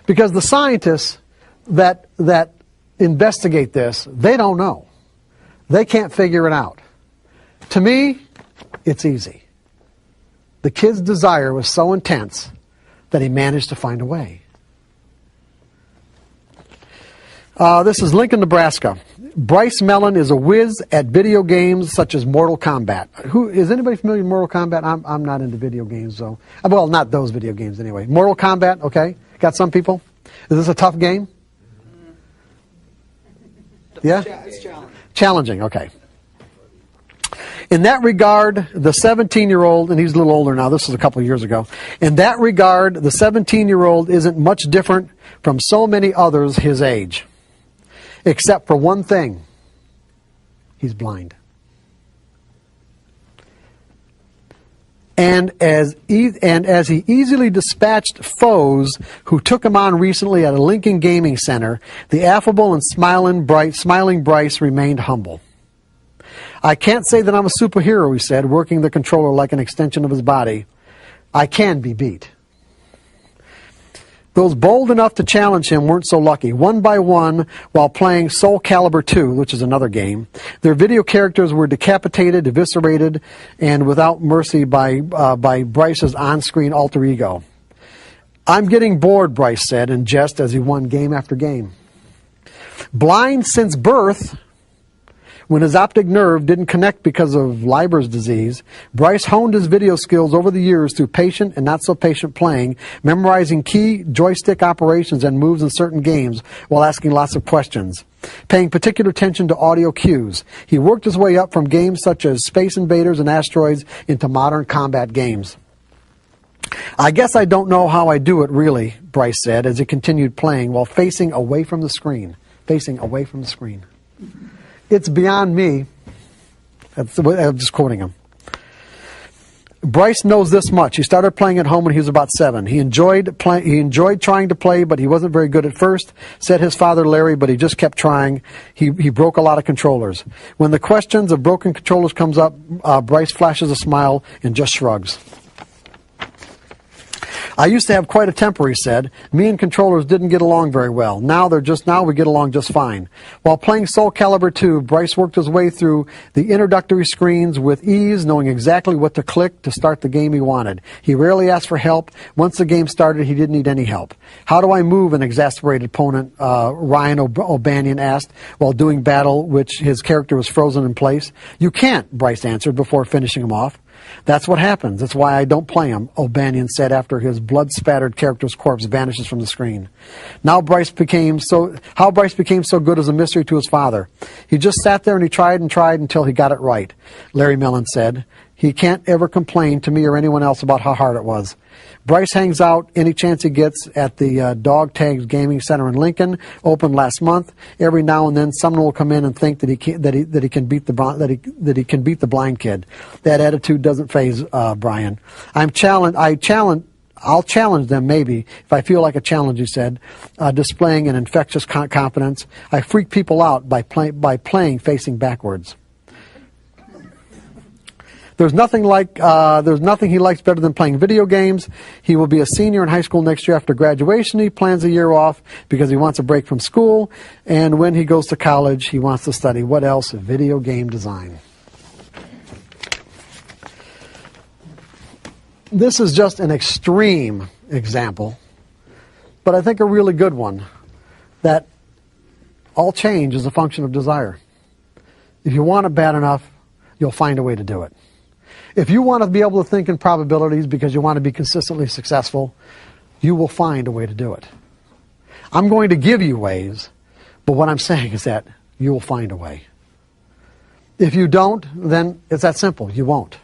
Because the scientists that investigate this, they don't know. They can't figure it out. To me, it's easy. The kid's desire was so intense that he managed to find a way. This is Lincoln, Nebraska. Bryce Mellon is a whiz at video games such as Mortal Kombat. Is anybody familiar with Mortal Kombat? I'm not into video games, so well, not those video games anyway. Mortal Kombat, okay? Got some people. Is this a tough game? Yeah? It's challenging. Challenging, okay. In that regard, the 17-year-old, and he's a little older now, this was a couple of years ago. In that regard, the 17-year-old isn't much different from so many others his age. Except for one thing. He's blind. And as he easily dispatched foes who took him on recently at a Lincoln Gaming Center, the affable and smiling Bryce remained humble. I can't say that I'm a superhero, he said, working the controller like an extension of his body. I can be beat. Those bold enough to challenge him weren't so lucky. One by one, while playing Soul Calibur 2, which is another game, their video characters were decapitated, eviscerated, and without mercy by Bryce's on-screen alter ego. I'm getting bored, Bryce said in jest as he won game after game. Blind since birth, when his optic nerve didn't connect because of Leiber's disease, Bryce honed his video skills over the years through patient and not so patient playing, memorizing key joystick operations and moves in certain games while asking lots of questions, paying particular attention to audio cues. He worked his way up from games such as Space Invaders and Asteroids into modern combat games. I guess I don't know how I do it, really, Bryce said as he continued playing while facing away from the screen. Facing away from the screen. It's beyond me. I'm just quoting him. Bryce knows this much. He started playing at home when he was about 7. He enjoyed trying to play, but he wasn't very good at first. Said his father, Larry, but he just kept trying. He broke a lot of controllers. When the questions of broken controllers comes up, Bryce flashes a smile and just shrugs. I used to have quite a temper, he said. Me and controllers didn't get along very well. Now we get along just fine. While playing Soul Calibur 2, Bryce worked his way through the introductory screens with ease, knowing exactly what to click to start the game he wanted. He rarely asked for help. Once the game started, he didn't need any help. How do I move? An exasperated opponent, Ryan O'Banion asked, while doing battle, which his character was frozen in place. You can't, Bryce answered before finishing him off. That's what happens. That's why I don't play him, O'Banion said after his blood-spattered character's corpse vanishes from the screen. How Bryce became so good is a mystery to his father. He just sat there and he tried until he got it right, Larry Mellon said. He can't ever complain to me or anyone else about how hard it was. Bryce hangs out any chance he gets at the Dog Tags Gaming Center in Lincoln, opened last month. Every now and then, someone will come in and think that he can beat the blind kid. That attitude doesn't faze Brian. I'll challenge them maybe if I feel like a challenge, he said, displaying an infectious confidence. I freak people out by playing facing backwards. There's nothing he likes better than playing video games. He will be a senior in high school next year after graduation. He plans a year off because he wants a break from school. And when he goes to college, he wants to study, what else? Video game design. This is just an extreme example, but I think a really good one, that all change is a function of desire. If you want it bad enough, you'll find a way to do it. If you want to be able to think in probabilities because you want to be consistently successful, you will find a way to do it. I'm going to give you ways, but what I'm saying is that you will find a way. If you don't, then it's that simple. You won't.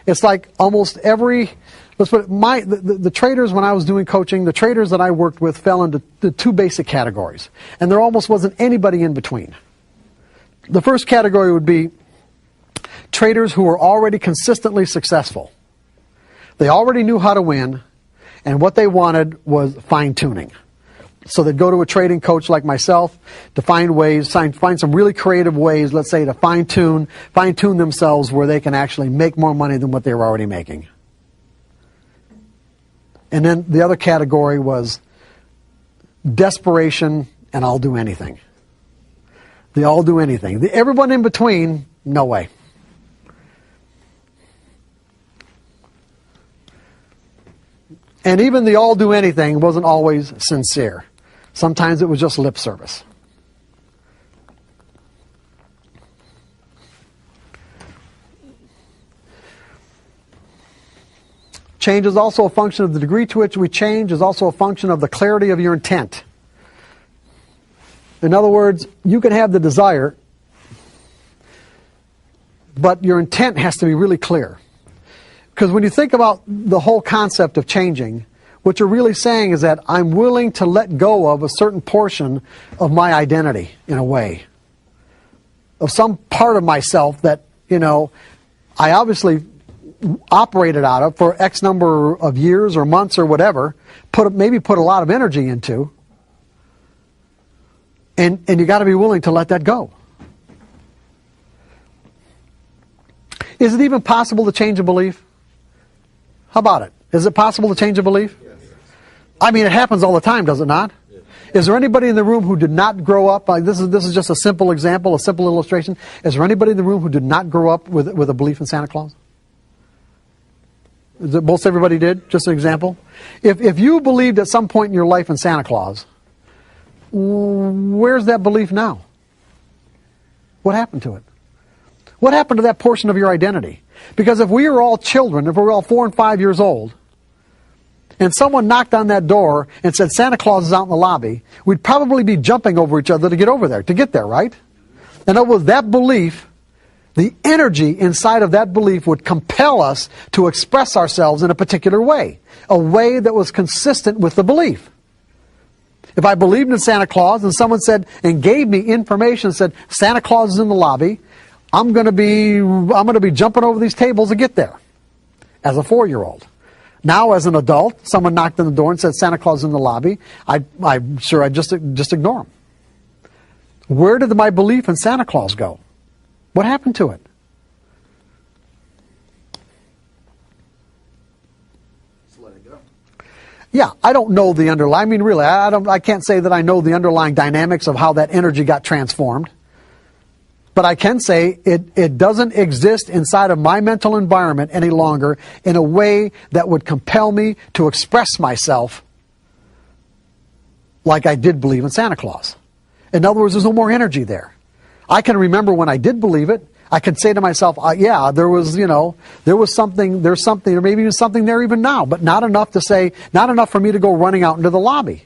It's like almost every, let's put it, the traders, when I was doing coaching, the traders that I worked with fell into the 2 basic categories, and there almost wasn't anybody in between. The first category would be traders who were already consistently successful. They already knew how to win, and what they wanted was fine-tuning. So they'd go to a trading coach like myself to find some really creative ways, let's say, to fine-tune themselves where they can actually make more money than what they were already making. And then the other category was desperation and I'll do anything. The I'll do anything. Everyone in between, no way. And even the all do anything wasn't always sincere. Sometimes it was just lip service. Change is also a function of the degree to which we change, is also a function of the clarity of your intent. In other words, you can have the desire, but your intent has to be really clear. Because when you think about the whole concept of changing, what you're really saying is that I'm willing to let go of a certain portion of my identity, in a way. Of some part of myself that, I obviously operated out of for X number of years or months or whatever, maybe put a lot of energy into, and you got to be willing to let that go. Is it even possible to change a belief? How about it? Is it possible to change a belief? Yes. I mean, it happens all the time, does it not? Yes. Is there anybody in the room who did not grow up? This is just a simple example, a simple illustration. Is there anybody in the room who did not grow up with a belief in Santa Claus? Most everybody did? Just an example. If you believed at some point in your life in Santa Claus, where's that belief now? What happened to it? What happened to that portion of your identity? Because if we were all children, if we were all 4 and 5 years old, and someone knocked on that door and said Santa Claus is out in the lobby, we'd probably be jumping over each other to get there, right? In other words, that belief, the energy inside of that belief would compel us to express ourselves in a particular way, a way that was consistent with the belief. If I believed in Santa Claus and someone said and gave me information, said Santa Claus is in the lobby, I'm going to be jumping over these tables to get there. as a 4-year-old. Now, as an adult, someone knocked on the door and said Santa Claus is in the lobby. I'm sure I'd just ignore him. Where did my belief in Santa Claus go? What happened to it? Just let it go. Yeah, I don't know the underlying. I mean, really, I can't say that I know the underlying dynamics of how that energy got transformed. But I can say it doesn't exist inside of my mental environment any longer in a way that would compel me to express myself like I did believe in Santa Claus. In other words, there's no more energy there. I can remember when I did believe it. I can say to myself, yeah, there's something, or maybe even something there even now, but not enough for me to go running out into the lobby.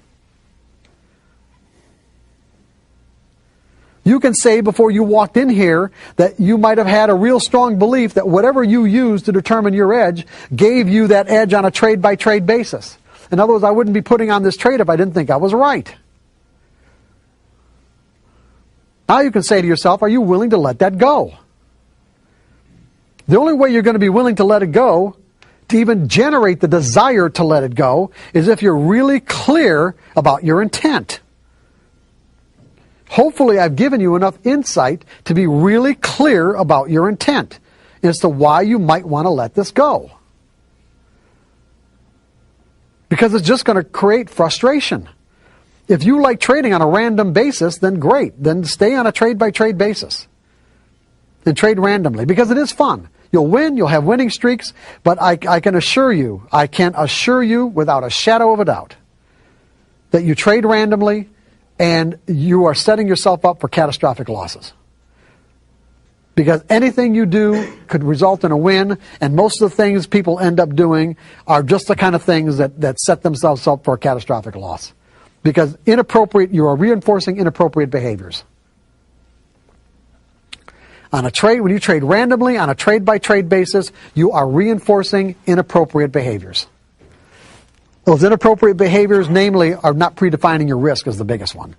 You can say before you walked in here that you might have had a real strong belief that whatever you used to determine your edge gave you that edge on a trade-by-trade basis. In other words, I wouldn't be putting on this trade if I didn't think I was right. Now you can say to yourself, are you willing to let that go? The only way you're going to be willing to let it go, to even generate the desire to let it go, is if you're really clear about your intent. Hopefully I've given you enough insight to be really clear about your intent as to why you might want to let this go. Because it's just going to create frustration. If you like trading on a random basis, then great. Then stay on a trade-by-trade basis. And trade randomly, because it is fun. You'll win, you'll have winning streaks, but I can assure you without a shadow of a doubt that you trade randomly and you are setting yourself up for catastrophic losses. Because anything you do could result in a win, and most of the things people end up doing are just the kind of things that set themselves up for a catastrophic loss. Because you are reinforcing inappropriate behaviors. On a trade, when you trade randomly on a trade-by-trade basis, you are reinforcing inappropriate behaviors. Those inappropriate behaviors, namely, are not predefining your risk is the biggest one.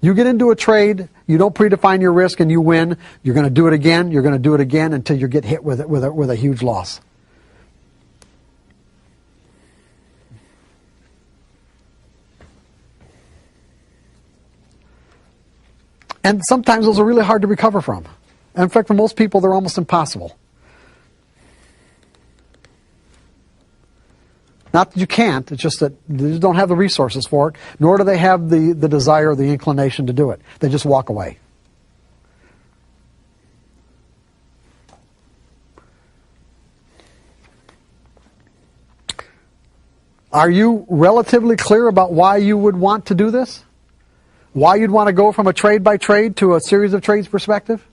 You get into a trade, you don't predefine your risk, and you win. You're going to do it again. You're going to do it again until you get hit with a huge loss. And sometimes those are really hard to recover from. And in fact, for most people, they're almost impossible. Not that you can't, it's just that they just don't have the resources for it, nor do they have the desire or the inclination to do it. They just walk away. Are you relatively clear about why you would want to do this? Why you'd want to go from a trade-by-trade to a series of trades perspective?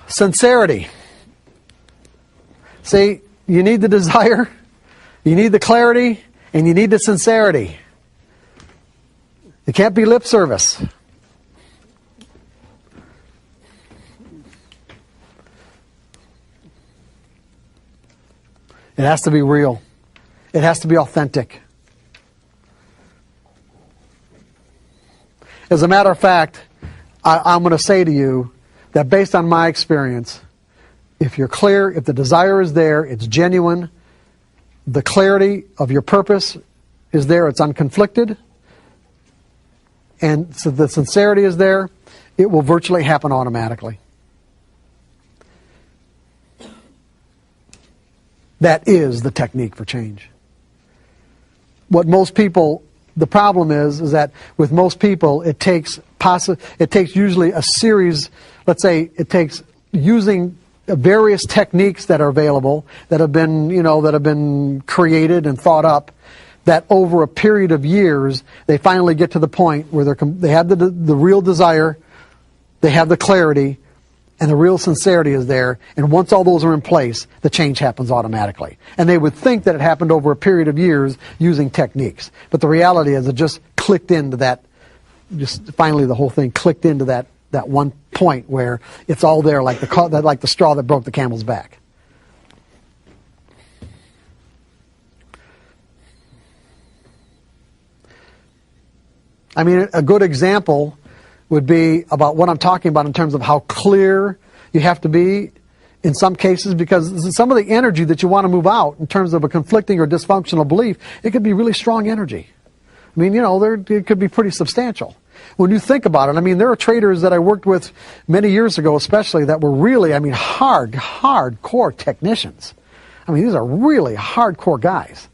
Sincerity. See, you need the desire, you need the clarity, and you need the sincerity. It can't be lip service. It has to be real. It has to be authentic. As a matter of fact, I'm going to say to you that based on my experience, if you're clear, if the desire is there, it's genuine, the clarity of your purpose is there, it's unconflicted, and so the sincerity is there, it will virtually happen automatically. That is the technique for change. What most people, the problem is that with most people, it takes usually a series. Let's say it takes using various techniques that are available, that have been created and thought up, that over a period of years they finally get to the point where they have the real desire, they have the clarity, and the real sincerity is there, and once all those are in place, the change happens automatically. And they would think that it happened over a period of years using techniques. But the reality is it just clicked into that, just finally the whole thing clicked into that one point where it's all there like the straw that broke the camel's back. I mean, a good example would be about what I'm talking about in terms of how clear you have to be in some cases, because some of the energy that you want to move out in terms of a conflicting or dysfunctional belief, it could be really strong energy. I mean, it could be pretty substantial. When you think about it, I mean, there are traders that I worked with many years ago especially that were really, hardcore technicians. I mean, these are really hardcore guys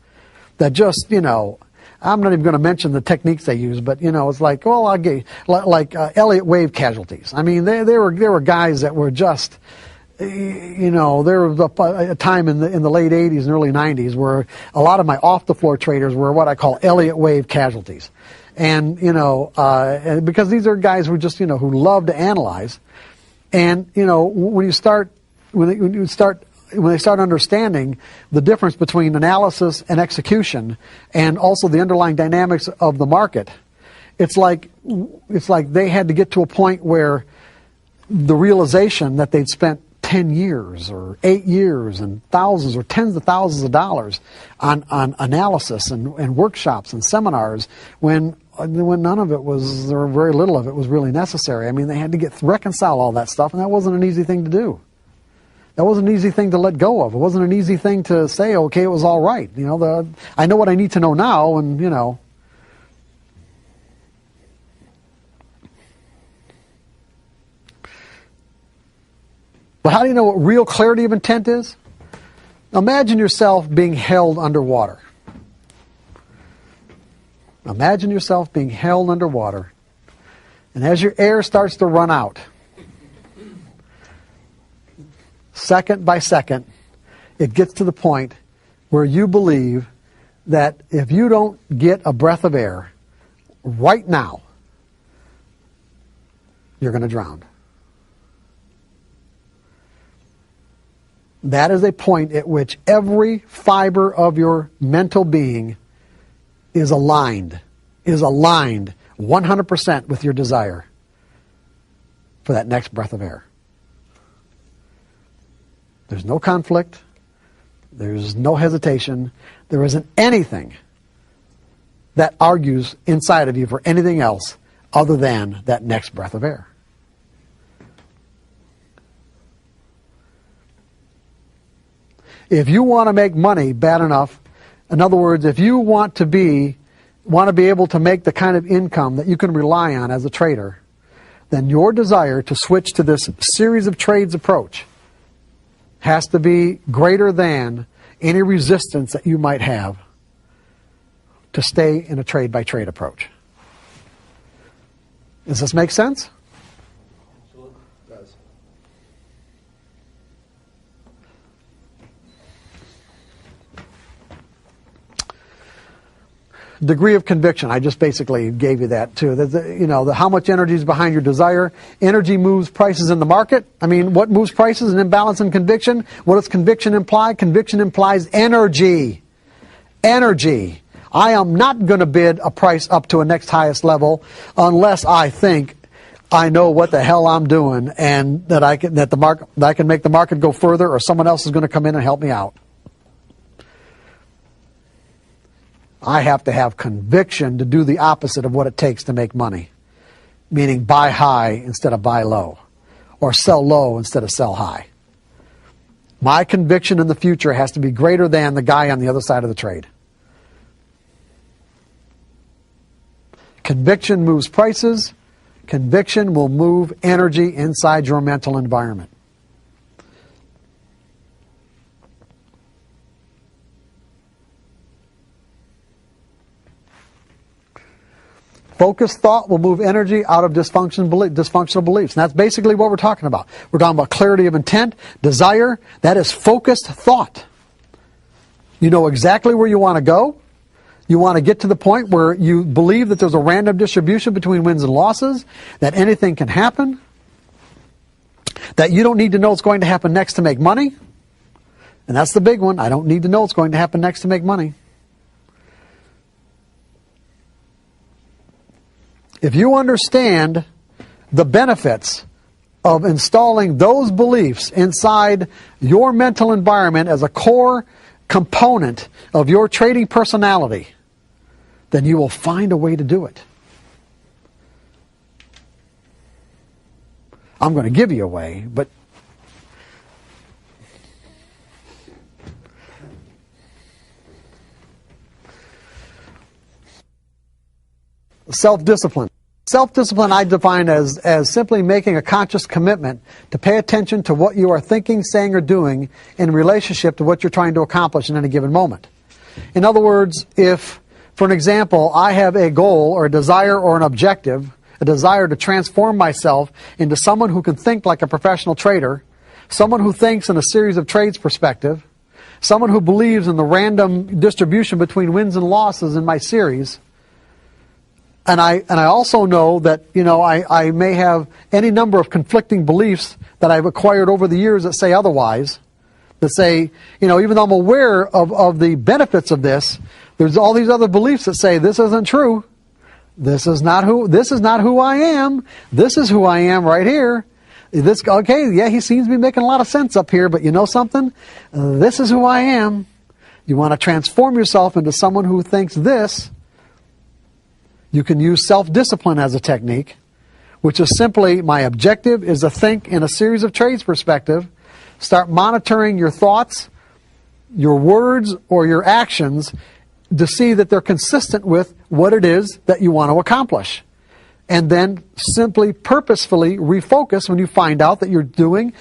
that just, I'm not even going to mention the techniques they use, but, it's like, well, I'll get Elliott wave casualties. I mean, there were guys that were just, there was a time in the late 80s and early 90s where a lot of my off-the-floor traders were what I call Elliott wave casualties. And, because these are guys who just, who love to analyze. And, when they start understanding the difference between analysis and execution and also the underlying dynamics of the market, it's like they had to get to a point where the realization that they'd spent 10 years or 8 years and thousands or tens of thousands of dollars on analysis and workshops and seminars when none of it was, or very little of it was really necessary. I mean, they had to reconcile all that stuff, and that wasn't an easy thing to do. That wasn't an easy thing to let go of. It wasn't an easy thing to say, okay, it was all right. I know what I need to know now, and, But how do you know what real clarity of intent is? Imagine yourself being held underwater. Imagine yourself being held underwater. And as your air starts to run out, second by second, it gets to the point where you believe that if you don't get a breath of air right now, you're going to drown. That is a point at which every fiber of your mental being is aligned 100% with your desire for that next breath of air. There's no conflict. There's no hesitation. There isn't anything that argues inside of you for anything else other than that next breath of air. If you want to make money bad enough, in other words, if you want to be able to make the kind of income that you can rely on as a trader, then your desire to switch to this series of trades approach has to be greater than any resistance that you might have to stay in a trade-by-trade approach. Does this make sense? Absolutely. It does. Degree of conviction. I just basically gave you that too. How much energy is behind your desire. Energy moves prices in the market. I mean, what moves prices? An imbalance in conviction. What does conviction imply? Conviction implies energy. Energy. I am not going to bid a price up to a next highest level unless I think I know what the hell I'm doing and that I can make the market go further, or someone else is going to come in and help me out. I have to have conviction to do the opposite of what it takes to make money, meaning buy high instead of buy low, or sell low instead of sell high. My conviction in the future has to be greater than the guy on the other side of the trade. Conviction moves prices. Conviction will move energy inside your mental environment. Focused thought will move energy out of dysfunctional beliefs. And that's basically what we're talking about. We're talking about clarity of intent, desire. That is focused thought. You know exactly where you want to go. You want to get to the point where you believe that there's a random distribution between wins and losses, that anything can happen, that you don't need to know what's going to happen next to make money. And that's the big one. I don't need to know what's going to happen next to make money. If you understand the benefits of installing those beliefs inside your mental environment as a core component of your trading personality, then you will find a way to do it. I'm going to give you away, but self-discipline. Self-discipline I define as simply making a conscious commitment to pay attention to what you are thinking, saying, or doing in relationship to what you're trying to accomplish in any given moment. In other words, if, for an example, I have a goal or a desire or an objective, a desire to transform myself into someone who can think like a professional trader, someone who thinks in a series of trades perspective, someone who believes in the random distribution between wins and losses in my series, and I also know that, I may have any number of conflicting beliefs that I've acquired over the years that say otherwise, that say, even though I'm aware of the benefits of this, there's all these other beliefs that say this isn't true. This is not who I am. This is who I am right here. He seems to be making a lot of sense up here, but you know something? This is who I am. You want to transform yourself into someone who thinks this. You can use self-discipline as a technique, which is simply my objective is to think in a series of trades perspective, start monitoring your thoughts, your words, or your actions to see that they're consistent with what it is that you want to accomplish. And then simply purposefully refocus when you find out that you're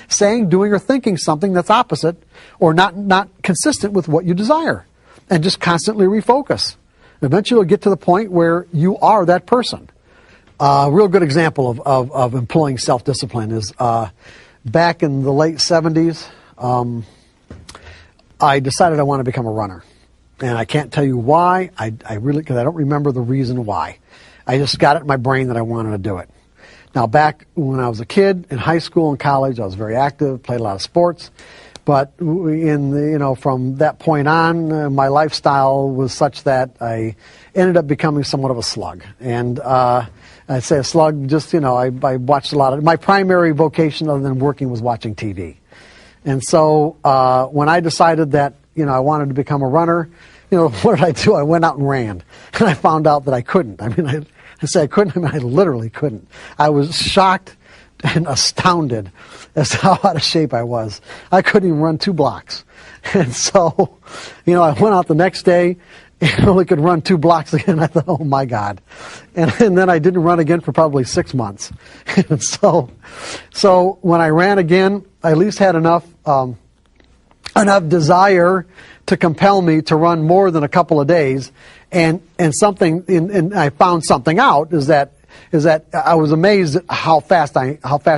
saying, doing, or thinking something that's opposite or not consistent with what you desire. And just constantly refocus. Eventually you'll get to the point where you are that person. A real good example of employing self-discipline is back in the late 70s, I decided I want to become a runner. And I can't tell you why, because I don't remember the reason why. I just got it in my brain that I wanted to do it. Now back when I was a kid, in high school and college, I was very active, played a lot of sports. But from that point on, my lifestyle was such that I ended up becoming somewhat of a slug. And I say a slug, just, I watched a lot of, my primary vocation other than working was watching TV. And so when I decided that, I wanted to become a runner, what did I do? I went out and ran. And I found out that I couldn't. I say I couldn't, I literally couldn't. I was shocked and astounded as to how out of shape I was. I couldn't even run 2 blocks. And so, I went out the next day and only could run 2 blocks again. I thought, oh my God. And then I didn't run again for probably 6 months. And so when I ran again, I at least had enough desire to compel me to run more than a couple of days. And I found something out is that I was amazed at how fast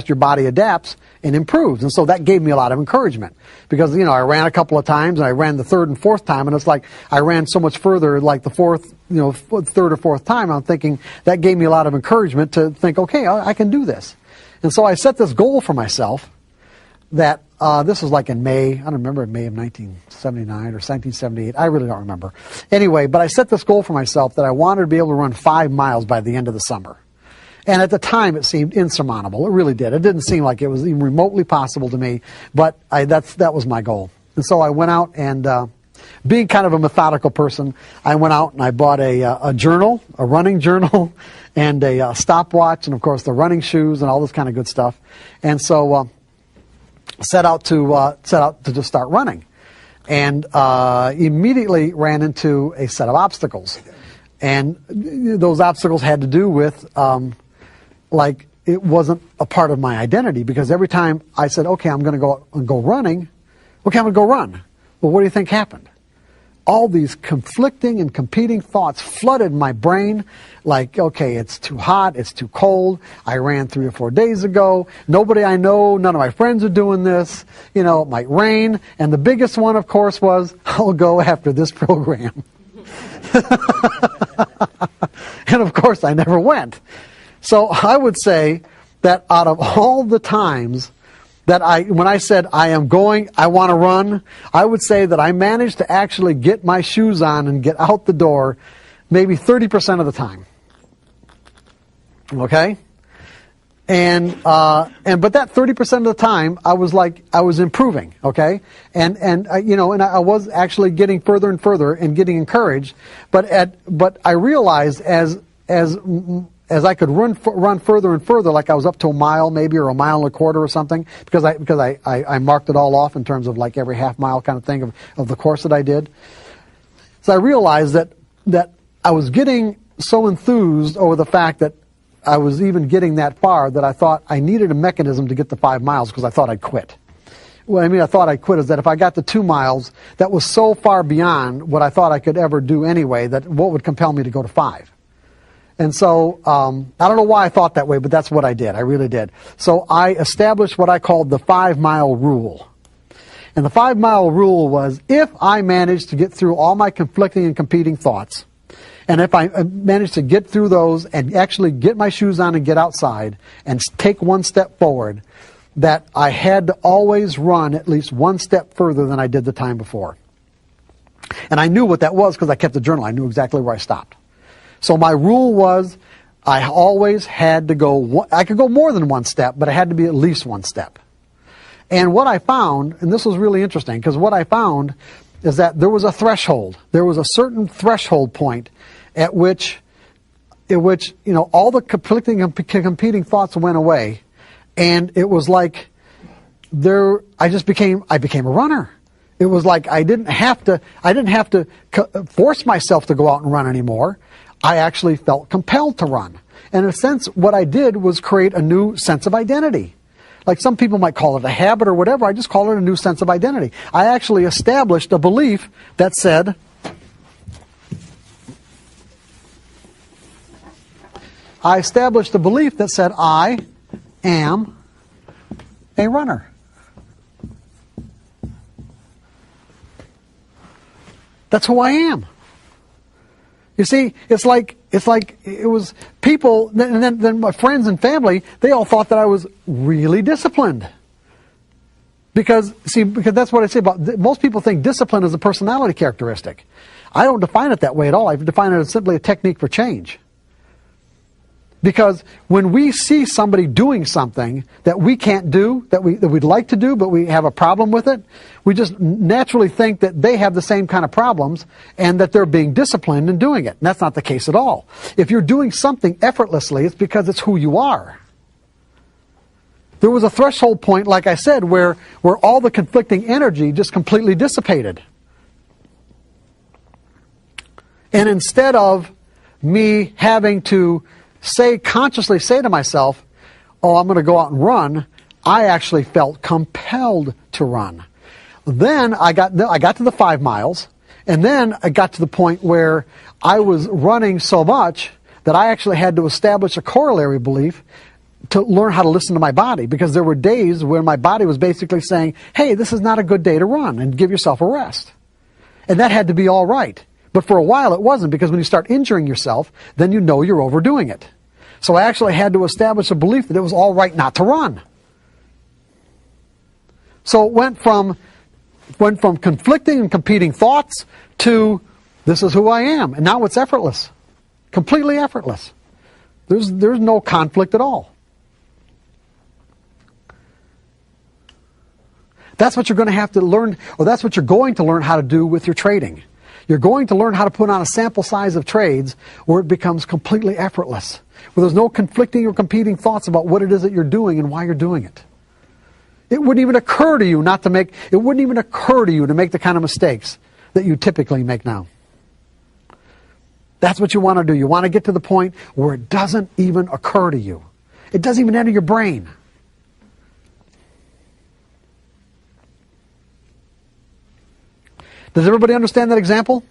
your body adapts and improves. And so that gave me a lot of encouragement because, I ran a couple of times and I ran the 3rd and 4th time and it's like I ran so much further like the 4th, 3rd or 4th time. I'm thinking that gave me a lot of encouragement to think, okay, I can do this. And so I set this goal for myself that this was like in May, I don't remember, May of 1979 or 1978. I really don't remember. Anyway, but I set this goal for myself that I wanted to be able to run 5 miles by the end of the summer. And at the time, it seemed insurmountable. It really did. It didn't seem like it was even remotely possible to me, but that was my goal. And so I went out and, being kind of a methodical person, I went out and I bought a journal, a running journal, and a stopwatch, and of course the running shoes and all this kind of good stuff. And so set out to just start running, and immediately ran into a set of obstacles. And those obstacles had to do with it wasn't a part of my identity, because every time I said, okay, I'm going to go and go running, okay, I'm going to go run. Well, what do you think happened? All these conflicting and competing thoughts flooded my brain like, okay, it's too hot, it's too cold, I ran 3 or 4 days ago, nobody I know, none of my friends are doing this, it might rain, and the biggest one, of course, was, I'll go after this program. And of course, I never went. So I would say that out of all the times that when I said I want to run, I would say that I managed to actually get my shoes on and get out the door maybe 30% of the time. Okay? But that 30% of the time, I was improving, okay? And I was actually getting further and further and getting encouraged. But I realized as as I could run further and further, like I was up to a mile maybe, or a mile and a quarter or something, because I marked it all off in terms of like every half mile kind of thing of the course that I did. So I realized that I was getting so enthused over the fact that I was even getting that far that I thought I needed a mechanism to get the 5 miles, because I thought I'd quit. What I mean I thought I'd quit is that if I got to 2 miles, that was so far beyond what I thought I could ever do anyway, that what would compel me to go to 5? And so, I don't know why I thought that way, but that's what I did. I really did. So I established what I called the 5-mile rule. And the 5-mile rule was, if I managed to get through all my conflicting and competing thoughts, and if I managed to get through those and actually get my shoes on and get outside and take one step forward, that I had to always run at least one step further than I did the time before. And I knew what that was because I kept a journal. I knew exactly where I stopped. So my rule was, I always had to go, I could go more than one step, but I had to be at least one step. And what I found, and this was really interesting, because what I found is that there was a threshold. There was a certain threshold point at which all the conflicting and competing thoughts went away, and it was like I became a runner. It was like I didn't have to force myself to go out and run anymore. I actually felt compelled to run. And in a sense, what I did was create a new sense of identity. Like some people might call it a habit or whatever. I just call it a new sense of identity. I actually established a belief that said, I am a runner. That's who I am. You see, it's like it was people, and then my friends and family, they all thought that I was really disciplined. Because that's what I say about, most people think discipline is a personality characteristic. I don't define it that way at all. I define it as simply a technique for change. Because when we see somebody doing something that we can't do, that we'd like to do, but we have a problem with it, we just naturally think that they have the same kind of problems and that they're being disciplined in doing it. And that's not the case at all. If you're doing something effortlessly, it's because it's who you are. There was a threshold point, like I said, where all the conflicting energy just completely dissipated. And instead of me having to consciously say to myself, oh, I'm going to go out and run, I actually felt compelled to run. Then I got to the 5 miles, and then I got to the point where I was running so much that I actually had to establish a corollary belief to learn how to listen to my body, because there were days when my body was basically saying, hey, this is not a good day to run, and give yourself a rest. And that had to be all right. But for a while it wasn't, because when you start injuring yourself, then you know you're overdoing it. So I actually had to establish a belief that it was all right not to run. So it went from conflicting and competing thoughts to, this is who I am. And now it's effortless. Completely effortless. There's no conflict at all. That's what you're going to have to learn, or that's what you're going to learn how to do with your trading. You're going to learn how to put on a sample size of trades where it becomes completely effortless, where there's no conflicting or competing thoughts about what it is that you're doing and why you're doing it. It wouldn't even occur to you to make the kind of mistakes that you typically make now. That's what you want to do. You want to get to the point where it doesn't even occur to you. It doesn't even enter your brain. Does everybody understand that example?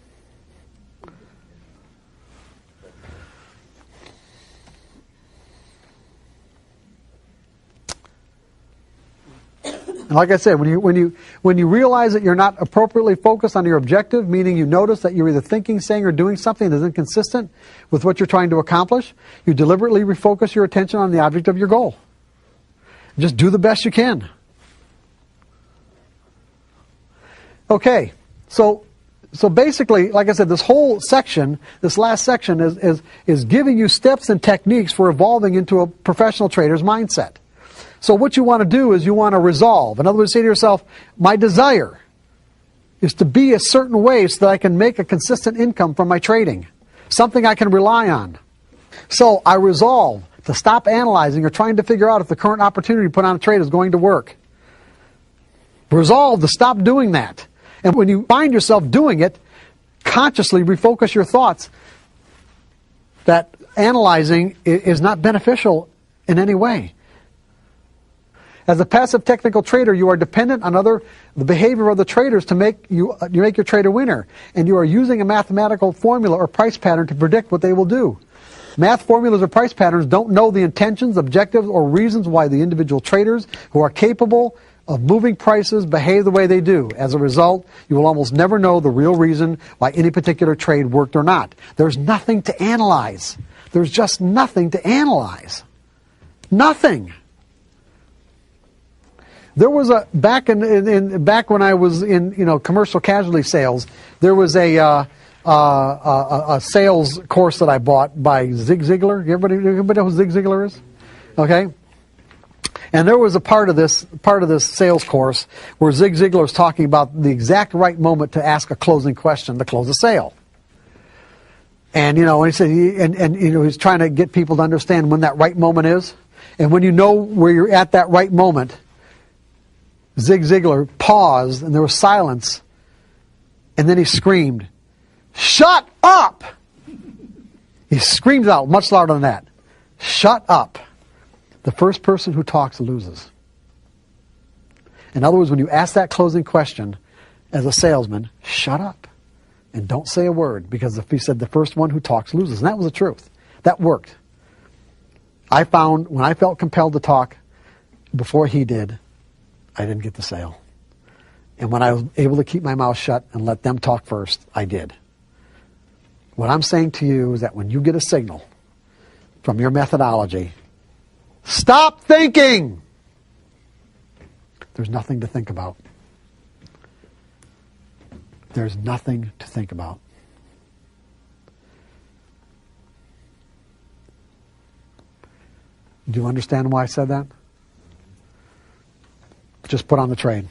And like I said, when you realize that you're not appropriately focused on your objective, meaning you notice that you're either thinking, saying, or doing something that is inconsistent with what you're trying to accomplish, you deliberately refocus your attention on the object of your goal. Just do the best you can. Okay. So basically, like I said, this whole section, this last section is giving you steps and techniques for evolving into a professional trader's mindset. So what you want to do is you want to resolve. In other words, say to yourself, my desire is to be a certain way so that I can make a consistent income from my trading. Something I can rely on. So I resolve to stop analyzing or trying to figure out if the current opportunity put on a trade is going to work. Resolve to stop doing that. And when you find yourself doing it, consciously refocus your thoughts that analyzing is not beneficial in any way. As a passive technical trader, you are dependent on the behavior of the traders to make you make your trade a winner. And you are using a mathematical formula or price pattern to predict what they will do. Math formulas or price patterns don't know the intentions, objectives, or reasons why the individual traders who are capable of moving prices behave the way they do. As a result, you will almost never know the real reason why any particular trade worked or not. There's nothing to analyze. There's just nothing to analyze. Nothing. There was back when I was in commercial casualty sales, there was a sales course that I bought by Zig Ziglar. Everybody know who Zig Ziglar is? Okay. And there was a part of this sales course where Zig Ziglar was talking about the exact right moment to ask a closing question to close a sale. And he said he's trying to get people to understand when that right moment is. And when you know where you're at that right moment, Zig Ziglar paused and there was silence. And then he screamed, "Shut up!" He screamed out much louder than that. "Shut up." The first person who talks loses. In other words, when you ask that closing question as a salesman, shut up and don't say a word, because if he said the first one who talks loses, and that was the truth. That worked. I found when I felt compelled to talk before he did, I didn't get the sale. And when I was able to keep my mouth shut and let them talk first, I did. What I'm saying to you is that when you get a signal from your methodology, stop thinking. There's nothing to think about. There's nothing to think about. Do you understand why I said that? Just put on the trade.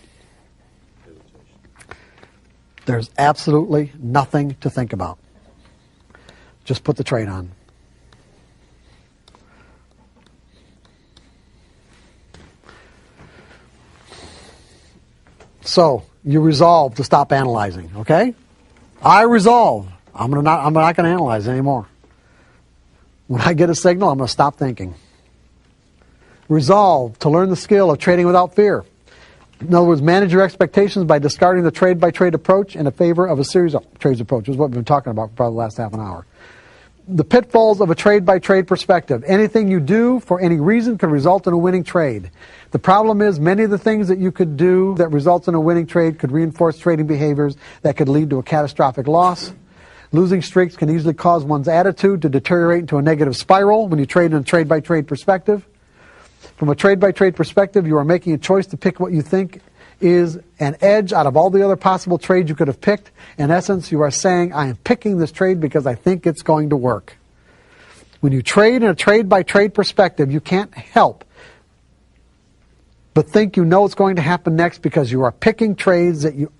There's absolutely nothing to think about. Just put the trade on. So you resolve to stop analyzing, okay? I resolve. I'm not going to analyze anymore. When I get a signal, I'm going to stop thinking. Resolve to learn the skill of trading without fear. In other words, manage your expectations by discarding the trade-by-trade approach in favor of a series of trades approach. Is what we've been talking about for probably the last half an hour. The pitfalls of a trade-by-trade perspective. Anything you do for any reason can result in a winning trade. The problem is many of the things that you could do that results in a winning trade could reinforce trading behaviors that could lead to a catastrophic loss. Losing streaks can easily cause one's attitude to deteriorate into a negative spiral when you trade in a trade-by-trade perspective. From a trade-by-trade perspective, you are making a choice to pick what you think is an edge out of all the other possible trades you could have picked. In essence, you are saying, I am picking this trade because I think it's going to work. When you trade in a trade-by-trade perspective, you can't help but think you know what's going to happen next because you are picking trades that you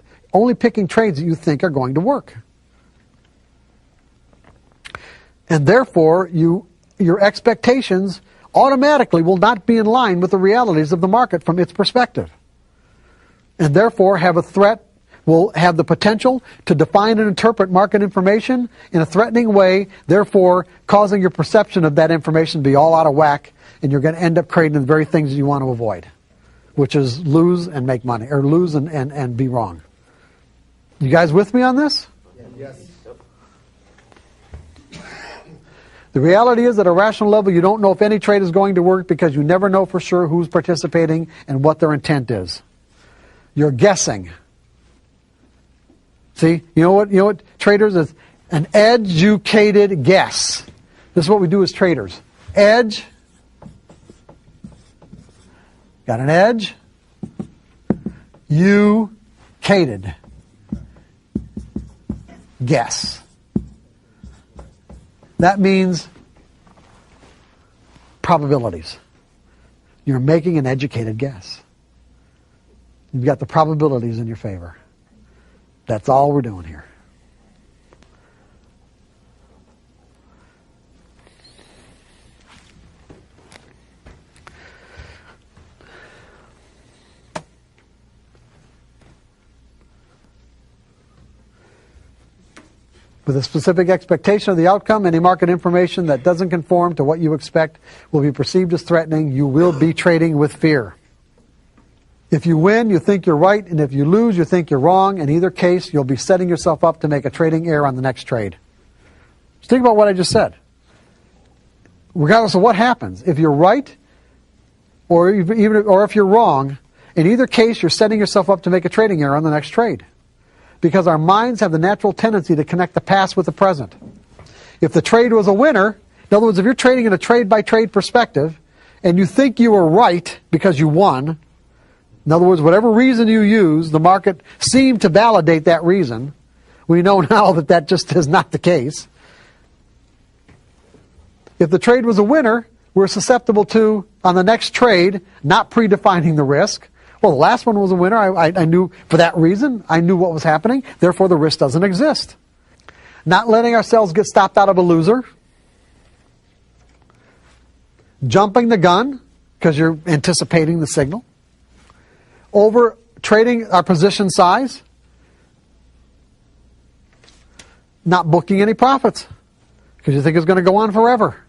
think are going to work. And therefore, your expectations automatically will not be in line with the realities of the market from its perspective. And therefore will have the potential to define and interpret market information in a threatening way, therefore causing your perception of that information to be all out of whack, and you're going to end up creating the very things you want to avoid, which is lose and make money, or lose and be wrong. You guys with me on this? Yes. The reality is, at a rational level, you don't know if any trade is going to work because you never know for sure who's participating and what their intent is. You're guessing. See, you know what traders is? An educated guess. This is what we do as traders. Edge. Got an edge. You-cated. Guess. That means probabilities. You're making an educated guess. You've got the probabilities in your favor. That's all we're doing here. With a specific expectation of the outcome, any market information that doesn't conform to what you expect will be perceived as threatening. You will be trading with fear. If you win, you think you're right, and if you lose, you think you're wrong. In either case, you'll be setting yourself up to make a trading error on the next trade. Just think about what I just said. Regardless of what happens, if you're right, or if you're wrong, in either case, you're setting yourself up to make a trading error on the next trade. Because our minds have the natural tendency to connect the past with the present. If the trade was a winner, in other words, if you're trading in a trade-by-trade perspective, and you think you were right because you won, in other words, whatever reason you use, the market seemed to validate that reason. We know now that that just is not the case. If the trade was a winner, we're susceptible to, on the next trade, not predefining the risk. Well, the last one was a winner. I knew for that reason. I knew what was happening. Therefore, the risk doesn't exist. Not letting ourselves get stopped out of a loser. Jumping the gun because you're anticipating the signal. Over trading our position size. Not booking any profits because you think it's going to go on forever.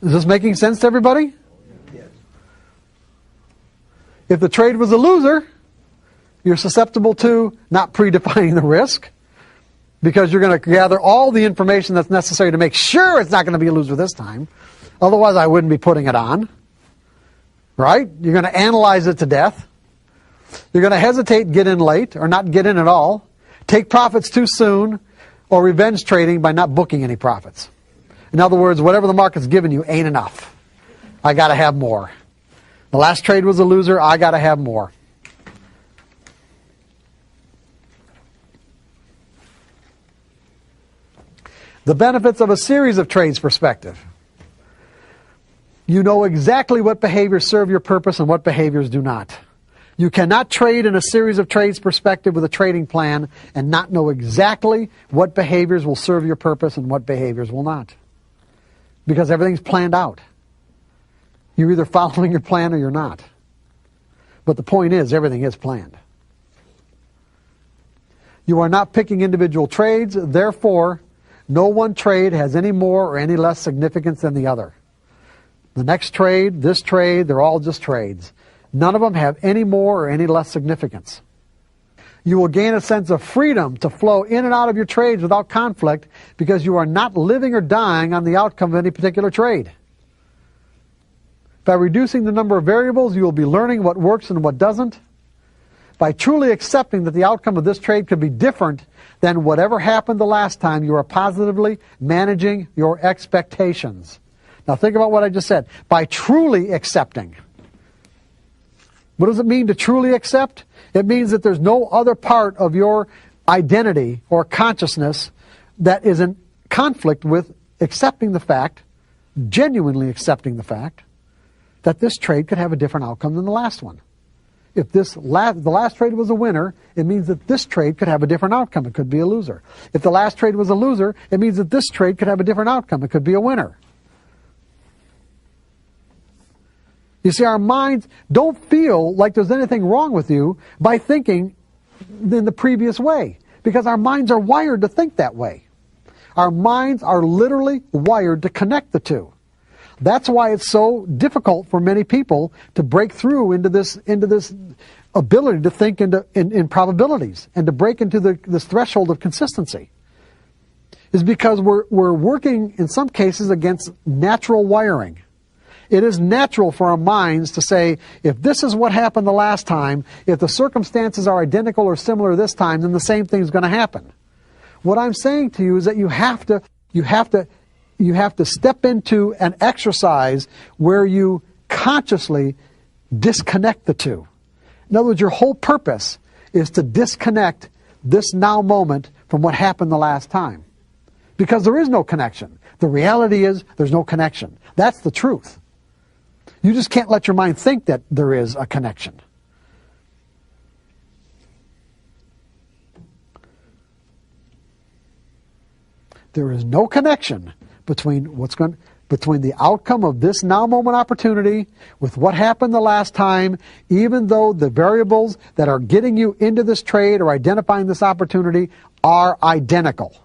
Is this making sense to everybody? If the trade was a loser, you're susceptible to not predefining the risk because you're going to gather all the information that's necessary to make sure it's not going to be a loser this time. Otherwise, I wouldn't be putting it on. Right? You're going to analyze it to death. You're going to hesitate, get in late, or not get in at all. Take profits too soon, or revenge trading by not booking any profits. In other words, whatever the market's given you ain't enough. I got to have more. The last trade was a loser. I got to have more. The benefits of a series of trades perspective. You know exactly what behaviors serve your purpose and what behaviors do not. You cannot trade in a series of trades perspective with a trading plan and not know exactly what behaviors will serve your purpose and what behaviors will not. Because everything's planned out. You're either following your plan or you're not. But the point is, everything is planned. You are not picking individual trades, therefore, no one trade has any more or any less significance than the other. The next trade, this trade, they're all just trades. None of them have any more or any less significance. You will gain a sense of freedom to flow in and out of your trades without conflict because you are not living or dying on the outcome of any particular trade. By reducing the number of variables, you will be learning what works and what doesn't. By truly accepting that the outcome of this trade could be different than whatever happened the last time, you are positively managing your expectations. Now think about what I just said. By truly accepting. What does it mean to truly accept? It means that there's no other part of your identity or consciousness that is in conflict with accepting the fact, genuinely accepting the fact, that this trade could have a different outcome than the last one. If the last trade was a winner, it means that this trade could have a different outcome. It could be a loser. If the last trade was a loser, it means that this trade could have a different outcome. It could be a winner. You see, our minds don't feel like there's anything wrong with you by thinking in the previous way, because our minds are wired to think that way. Our minds are literally wired to connect the two. That's why it's so difficult for many people to break through into this ability to think in probabilities and to break into this threshold of consistency. Is because we're working in some cases against natural wiring. It is natural for our minds to say, if this is what happened the last time, if the circumstances are identical or similar this time, then the same thing's going to happen. What I'm saying to you is that you have to step into an exercise where you consciously disconnect the two. In other words, your whole purpose is to disconnect this now moment from what happened the last time. Because there is no connection. The reality is there's no connection. That's the truth. You just can't let your mind think that there is a connection. There is no connection between between the outcome of this now moment opportunity with what happened the last time, even though the variables that are getting you into this trade or identifying this opportunity are identical.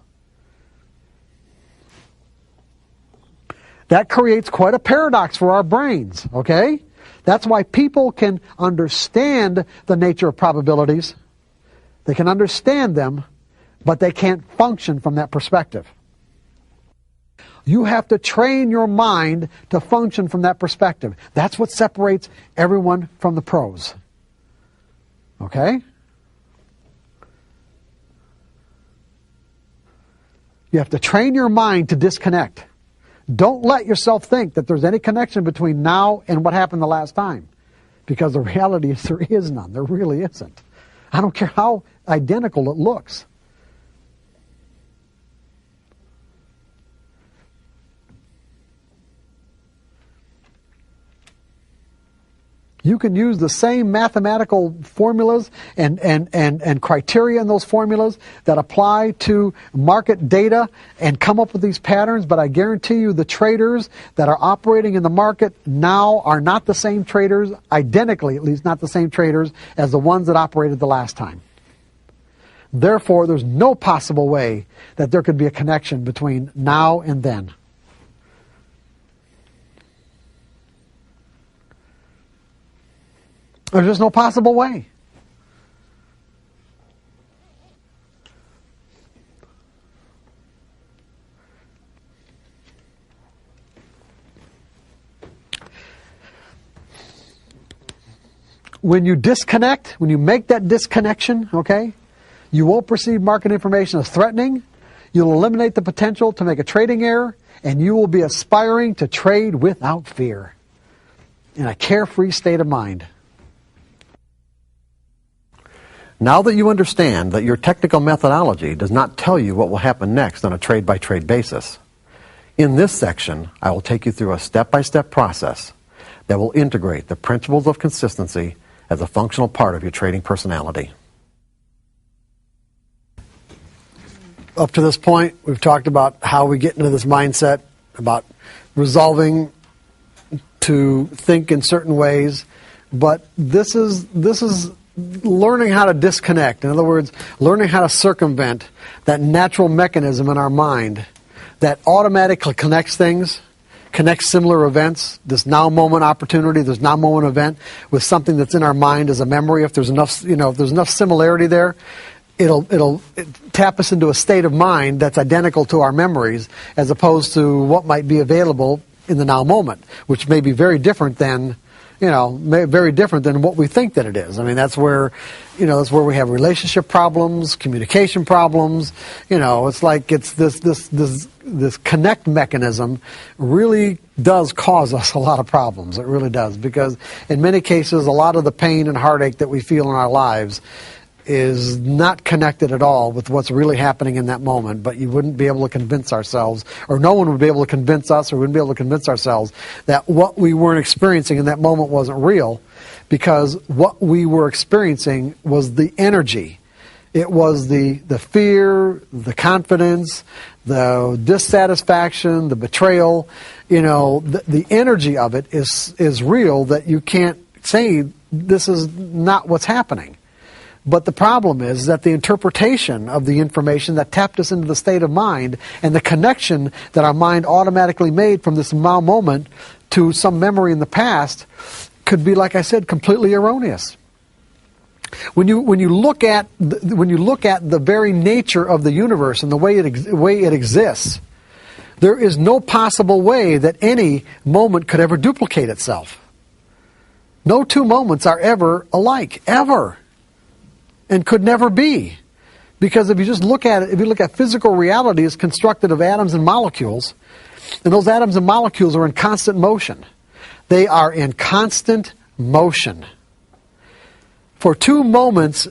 That creates quite a paradox for our brains, okay? That's why people can understand the nature of probabilities. They can understand them, but they can't function from that perspective. You have to train your mind to function from that perspective. That's what separates everyone from the pros. Okay? You have to train your mind to disconnect. Don't let yourself think that there's any connection between now and what happened the last time. Because the reality is there is none. There really isn't. I don't care how identical it looks. You can use the same mathematical formulas and criteria in those formulas that apply to market data and come up with these patterns, but I guarantee you the traders that are operating in the market now are not the same traders, identically at least not the same traders as the ones that operated the last time. Therefore, there's no possible way that there could be a connection between now and then. There's just no possible way. When you disconnect, when you make that disconnection, okay, you won't perceive market information as threatening. You'll eliminate the potential to make a trading error, and you will be aspiring to trade without fear in a carefree state of mind. Now that you understand that your technical methodology does not tell you what will happen next on a trade-by-trade basis, in this section, I will take you through a step-by-step process that will integrate the principles of consistency as a functional part of your trading personality. Up to this point, we've talked about how we get into this mindset, about resolving to think in certain ways, but this is learning how to disconnect. In other words, learning how to circumvent that natural mechanism in our mind that automatically connects things, connects similar events, this now moment opportunity, this now moment event with something that's in our mind as a memory. If there's enough, if there's enough similarity there, it'll tap us into a state of mind that's identical to our memories as opposed to what might be available in the now moment, which may be very different than very different than what we think that it is. I mean, that's where we have relationship problems, communication problems. It's like this connect mechanism really does cause us a lot of problems. It really does, because in many cases, a lot of the pain and heartache that we feel in our lives is not connected at all with what's really happening in that moment, but you wouldn't be able to convince ourselves, or no one would be able to convince us, or wouldn't be able to convince ourselves that what we weren't experiencing in that moment wasn't real, because what we were experiencing was the energy. It was the fear, the confidence, the dissatisfaction, the betrayal. The energy of it is real, that you can't say this is not what's happening. But the problem is that the interpretation of the information that tapped us into the state of mind and the connection that our mind automatically made from this now moment to some memory in the past could be, like I said, completely erroneous. When you look at the very nature of the universe and the way it exists, there is no possible way that any moment could ever duplicate itself. No two moments are ever alike, ever. And could never be. Because if you just look at it, if you look at physical reality as constructed of atoms and molecules, and those atoms and molecules are in constant motion. They are in constant motion. For two moments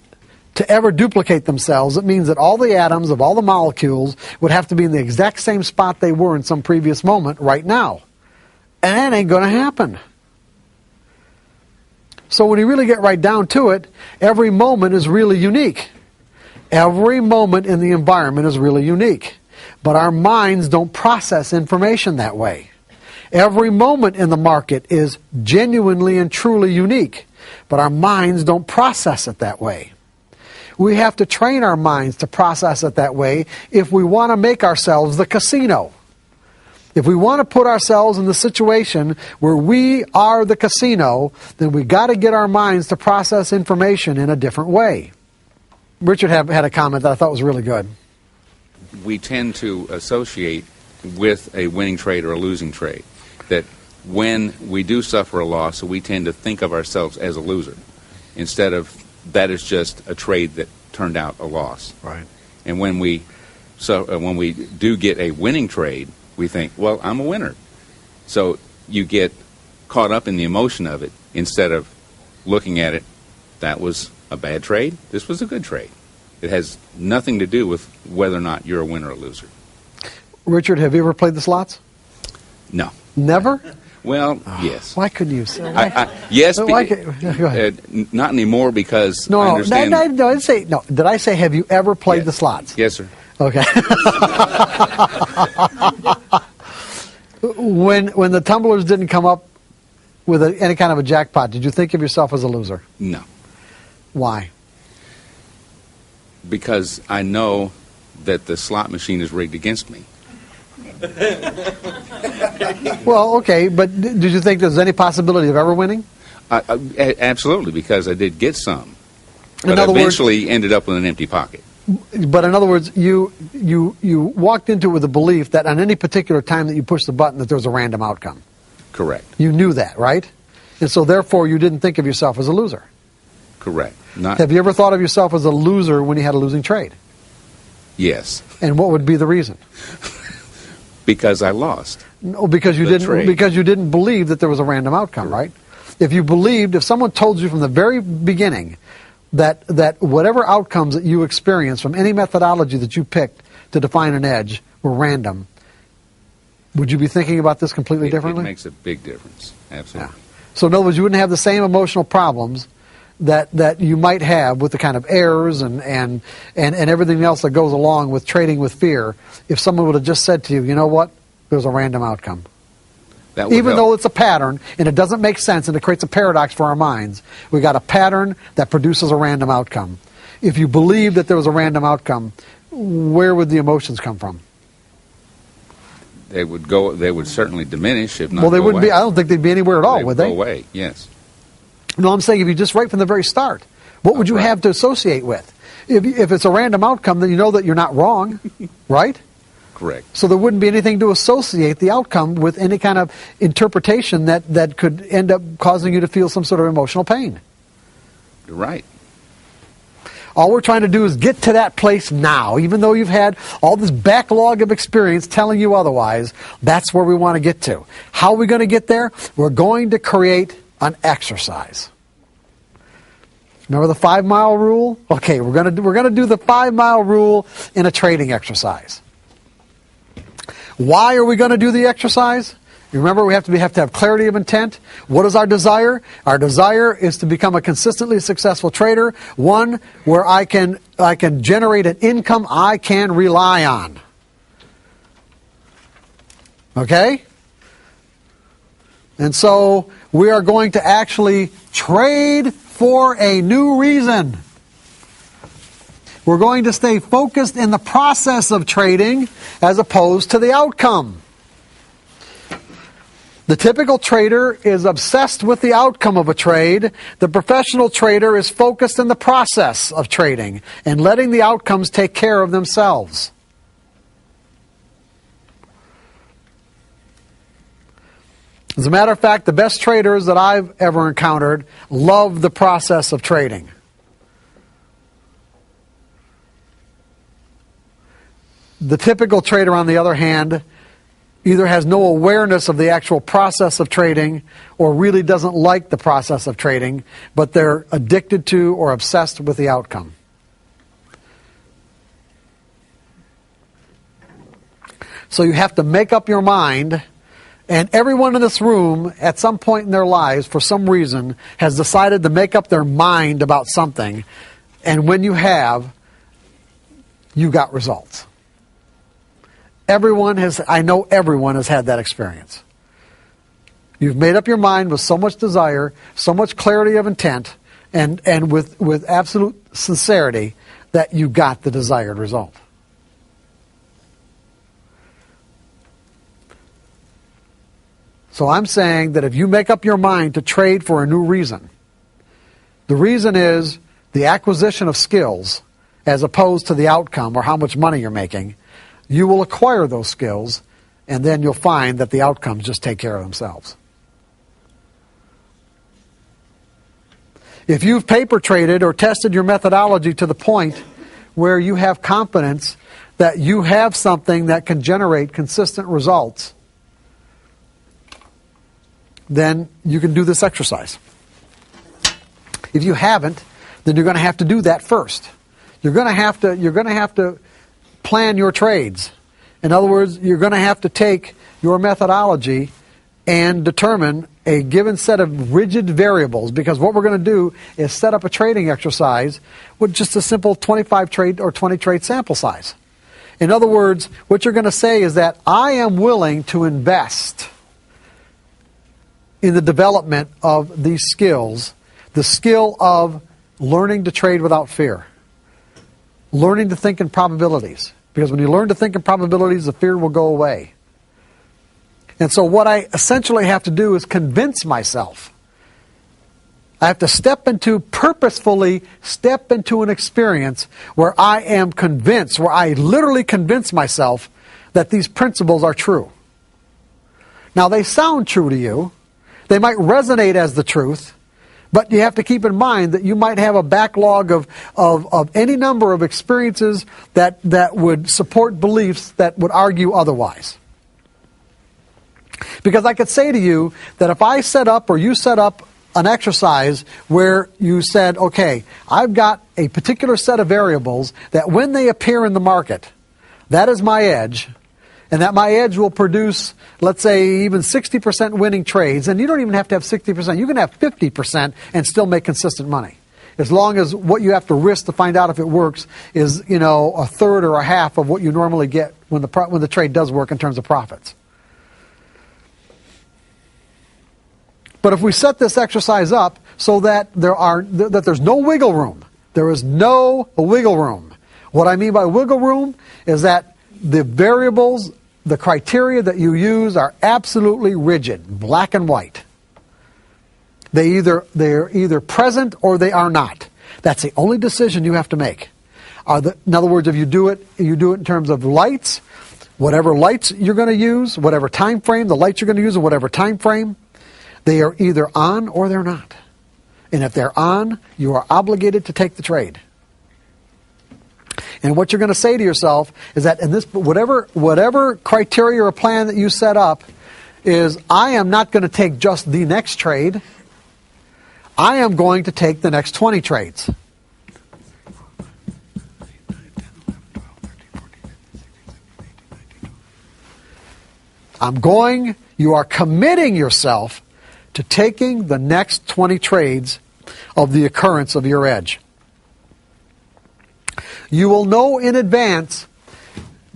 to ever duplicate themselves, it means that all the atoms of all the molecules would have to be in the exact same spot they were in some previous moment right now. And that ain't going to happen. So when you really get right down to it, every moment is really unique. Every moment in the environment is really unique. But our minds don't process information that way. Every moment in the market is genuinely and truly unique, but our minds don't process it that way. We have to train our minds to process it that way if we want to make ourselves the casino. If we want to put ourselves in the situation where we are the casino, then we got to get our minds to process information in a different way. Richard had a comment that I thought was really good. We tend to associate with a winning trade or a losing trade. That when we do suffer a loss, we tend to think of ourselves as a loser instead of that is just a trade that turned out a loss. Right. And when we do get a winning trade, we think, well, I'm a winner. So you get caught up in the emotion of it instead of looking at it, that was a bad trade, this was a good trade. It has nothing to do with whether or not you're a winner or a loser. Richard, have you ever played the slots? No. Never? Well, yes. Why couldn't you say yes, go ahead. Not anymore because No, I understand. no, I didn't say, no. Did I say, have you ever played the slots? Yes, sir. Okay. When the tumblers didn't come up with any kind of a jackpot, did you think of yourself as a loser? No. Why? Because I know that the slot machine is rigged against me. Well, okay, but did you think there's any possibility of ever winning? Absolutely, because I did get some. But In other eventually ended up with an empty pocket. But in other words, you walked into it with the belief that on any particular time that you pushed the button that there was a random outcome. Correct. You knew that, right? And so therefore you didn't think of yourself as a loser. Correct. Not. Have you ever thought of yourself as a loser when you had a losing trade? Yes. And what would be the reason? Because I lost. No, because you didn't believe that there was a random outcome, right? If someone told you from the very beginning that whatever outcomes that you experienced from any methodology that you picked to define an edge were random, would you be thinking about this completely differently? It makes a big difference. Absolutely. Yeah. So in other words, you wouldn't have the same emotional problems that you might have with the kind of errors and everything else that goes along with trading with fear if someone would have just said to you, you know what, there's a random outcome. Even though it's a pattern and it doesn't make sense and it creates a paradox for our minds, we got a pattern that produces a random outcome. If you believe that there was a random outcome, where would the emotions come from? They would certainly diminish if not. Well, they go wouldn't away. be. I don't think they'd be anywhere at all, would they? Go away. Yes. No, I'm saying if you just right from the very start, what would you have to associate with? If it's a random outcome, then you know that you're not wrong, right? Correct. So there wouldn't be anything to associate the outcome with any kind of interpretation that could end up causing you to feel some sort of emotional pain. You're right. All we're trying to do is get to that place now. Even though you've had all this backlog of experience telling you otherwise, that's where we want to get to. How are we going to get there? We're going to create an exercise. Remember the 5-mile rule? Okay, we're going to do the 5-mile rule in a trading exercise. Why are we going to do the exercise? Remember, we have to have clarity of intent. What is our desire? Our desire is to become a consistently successful trader, one where I can generate an income I can rely on. Okay? And so we are going to actually trade for a new reason. We're going to stay focused in the process of trading as opposed to the outcome. The typical trader is obsessed with the outcome of a trade. The professional trader is focused in the process of trading and letting the outcomes take care of themselves. As a matter of fact, the best traders that I've ever encountered love the process of trading. The typical trader, on the other hand, either has no awareness of the actual process of trading or really doesn't like the process of trading, but they're addicted to or obsessed with the outcome. So you have to make up your mind, and everyone in this room at some point in their lives, for some reason, has decided to make up their mind about something, and when you have, you got results. I know everyone has had that experience. You've made up your mind with so much desire, so much clarity of intent, and with absolute sincerity that you got the desired result. So I'm saying that if you make up your mind to trade for a new reason, the reason is the acquisition of skills as opposed to the outcome or how much money you're making, you will acquire those skills, and then you'll find that the outcomes just take care of themselves. If you've paper traded or tested your methodology to the point where you have confidence that you have something that can generate consistent results, then you can do this exercise. If you haven't, then you're going to have to do that first. You're going to have to plan your trades. In other words, you're going to have to take your methodology and determine a given set of rigid variables, because what we're going to do is set up a trading exercise with just a simple 25 trade or 20 trade sample size. In other words, what you're going to say is that I am willing to invest in the development of these skills, the skill of learning to trade without fear, learning to think in probabilities, because when you learn to think in probabilities, the fear will go away. And so what I essentially have to do is convince myself. I have to purposefully step into an experience where I am convinced, where I literally convince myself that these principles are true. Now, they sound true to you. They might resonate as the truth, but you have to keep in mind that you might have a backlog of any number of experiences that would support beliefs that would argue otherwise. Because I could say to you that if I set up or you set up an exercise where you said, okay, I've got a particular set of variables that when they appear in the market, that is my edge, and that my edge will produce, let's say, even 60% winning trades, and you don't even have to have 60%. You can have 50% and still make consistent money, as long as what you have to risk to find out if it works is, a third or a half of what you normally get when the trade does work in terms of profits. But if we set this exercise up so that there's no wiggle room, there is no wiggle room. What I mean by wiggle room is that the variables, the criteria that you use are absolutely rigid, black and white. They're either present or they are not. That's the only decision you have to make. In other words, if you do it in terms of lights, whatever lights you're going to use, whatever time frame, the lights you're going to use in whatever time frame, they are either on or they're not. And if they're on, you are obligated to take the trade. And what you're going to say to yourself is that in this, whatever criteria or plan that you set up is, I am not going to take just the next trade. I am going to take the next 20 trades. You are committing yourself to taking the next 20 trades of the occurrence of your edge. You will know in advance,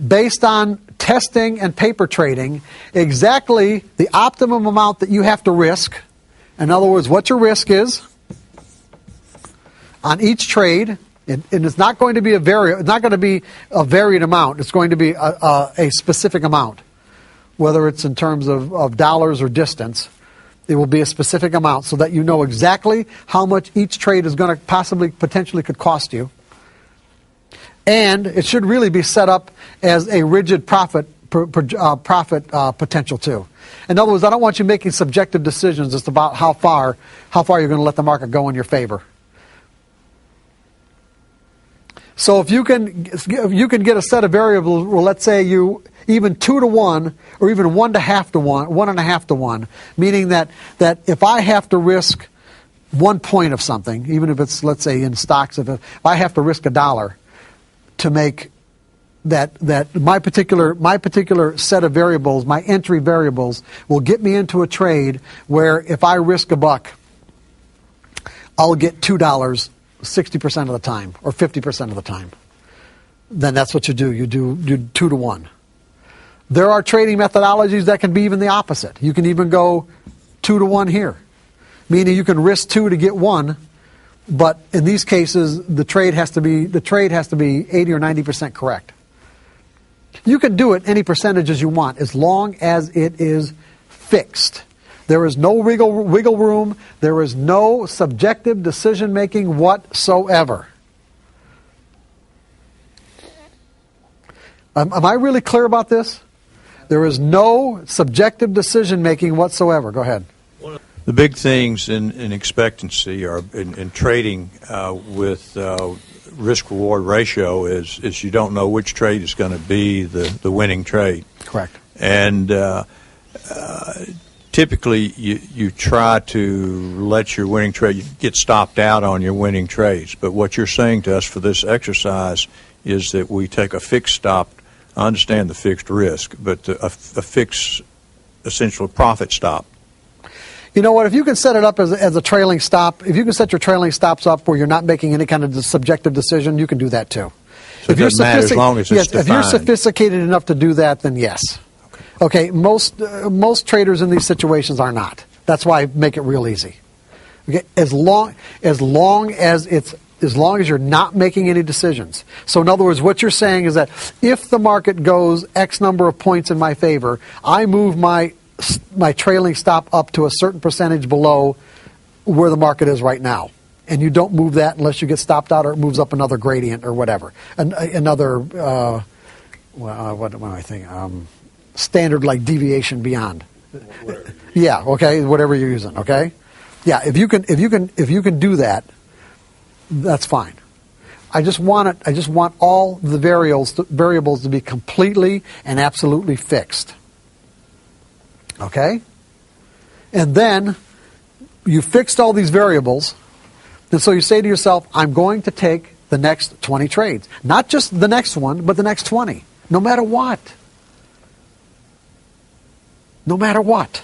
based on testing and paper trading, exactly the optimum amount that you have to risk. In other words, what your risk is on each trade, and it's not going to be a varied amount. It's going to be a specific amount, whether it's in terms of dollars or distance. It will be a specific amount so that you know exactly how much each trade is going to potentially could cost you. And it should really be set up as a rigid profit potential too. In other words, I don't want you making subjective decisions as to about how far you're going to let the market go in your favor. So if you can get a set of variables, well, let's say you even 2 to 1 or even 1.5 to 1, 1.5 to 1, meaning that if I have to risk 1 point of something, even if it's, let's say, in stocks, if I have to risk $1 to make that my particular set of variables, my entry variables, will get me into a trade where if I risk $1, I'll get $2 60% of the time or 50% of the time. Then that's what you do. You do 2 to 1. There are trading methodologies that can be even the opposite. You can even go 2 to 1 here. Meaning you can risk 2 to get 1, but in these cases the trade has to be 80 or 90% correct. You can do it any percentages you want as long as it is fixed. There is no wiggle room. There is no subjective decision making whatsoever. Am I really clear about this? There is no subjective decision making whatsoever. Go ahead. The big things in expectancy or in trading with risk-reward ratio is you don't know which trade is going to be the winning trade. Correct. And typically you try to let your winning trade, you get stopped out on your winning trades. But what you're saying to us for this exercise is that we take a fixed stop. I understand the fixed risk, but a fixed, essentially, profit stop. You know what? If you can set it up as a trailing stop, if you can set your trailing stops up where you're not making any kind of subjective decision, you can do that too. So it doesn't matter as long as it's defined. If you're sophisticated enough to do that, then yes. Okay. Most traders in these situations are not. That's why I make it real easy. Okay. As long as you're not making any decisions. So in other words, what you're saying is that if the market goes X number of points in my favor, I move my trailing stop up to a certain percentage below where the market is right now. And you don't move that unless you get stopped out or it moves up another gradient or whatever. Another, what am I thinking? Standard like deviation beyond. Yeah, okay, whatever you're using, okay? Yeah, if you can do that, that's fine. I just want all the variables to be completely and absolutely fixed. Okay? And then you fixed all these variables, and so you say to yourself, I'm going to take the next 20 trades. Not just the next one, but the next 20. No matter what. No matter what.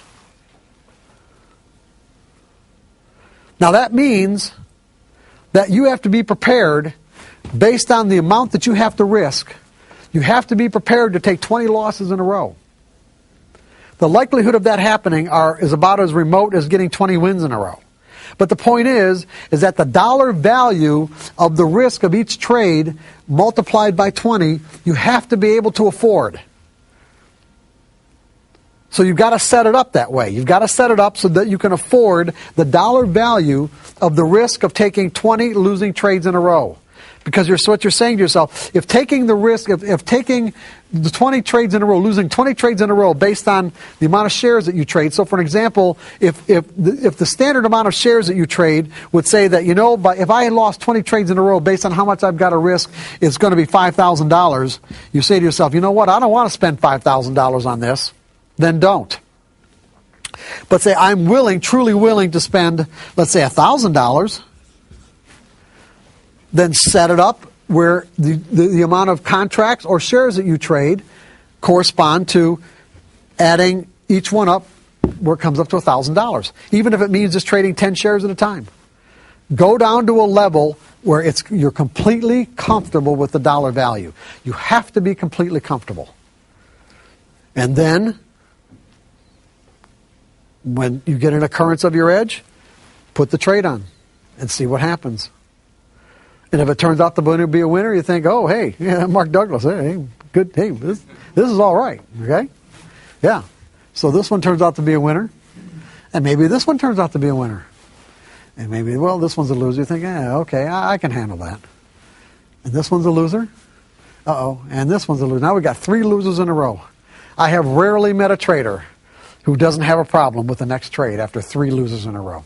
Now that means that you have to be prepared based on the amount that you have to risk. You have to be prepared to take 20 losses in a row. The likelihood of that happening is about as remote as getting 20 wins in a row. But the point is that the dollar value of the risk of each trade multiplied by 20, you have to be able to afford. So you've got to set it up that way. You've got to set it up so that you can afford the dollar value of the risk of taking 20 losing trades in a row. Because what you're saying to yourself, if taking the risk, if taking the 20 trades in a row, losing 20 trades in a row based on the amount of shares that you trade. So for an example, if the standard amount of shares that you trade would say that, if I had lost 20 trades in a row based on how much I've got to risk, it's going to be $5,000. You say to yourself, you know what, I don't want to spend $5,000 on this. Then don't. But say I'm truly willing to spend, let's say $1,000, then set it up where the amount of contracts or shares that you trade correspond to adding each one up where it comes up to $1,000. Even if it means just trading 10 shares at a time. Go down to a level where you're completely comfortable with the dollar value. You have to be completely comfortable. And then when you get an occurrence of your edge, put the trade on and see what happens. And if it turns out to be a winner, you think, oh, hey, yeah, Mark Douglas, hey, good, hey, this is all right, okay? Yeah. So this one turns out to be a winner, and maybe this one turns out to be a winner. And maybe, this one's a loser. You think, okay, I can handle that. And this one's a loser? Uh-oh, and this one's a loser. Now we've got 3 losers in a row. I have rarely met a trader who doesn't have a problem with the next trade after 3 losers in a row.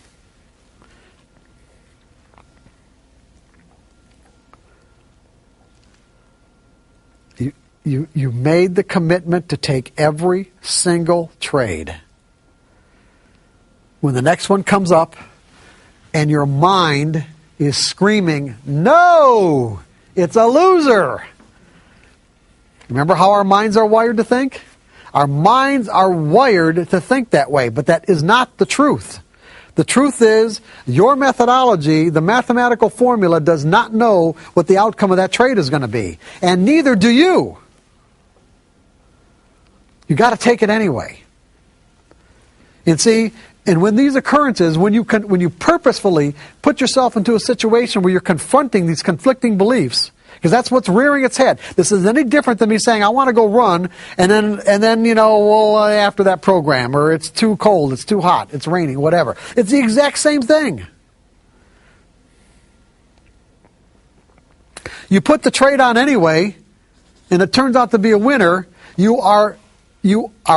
You made the commitment to take every single trade. When the next one comes up and your mind is screaming, no, it's a loser. Remember how our minds are wired to think? Our minds are wired to think that way, but that is not the truth. The truth is, your methodology, the mathematical formula, does not know what the outcome of that trade is going to be. And neither do you. You got to take it anyway. And see, And when these occurrences, when you purposefully put yourself into a situation where you're confronting these conflicting beliefs, because that's what's rearing its head. This is any different than me saying, I want to go run, and then well, after that program, or it's too cold, it's too hot, it's raining, whatever. It's the exact same thing. You put the trade on anyway, and it turns out to be a winner, you are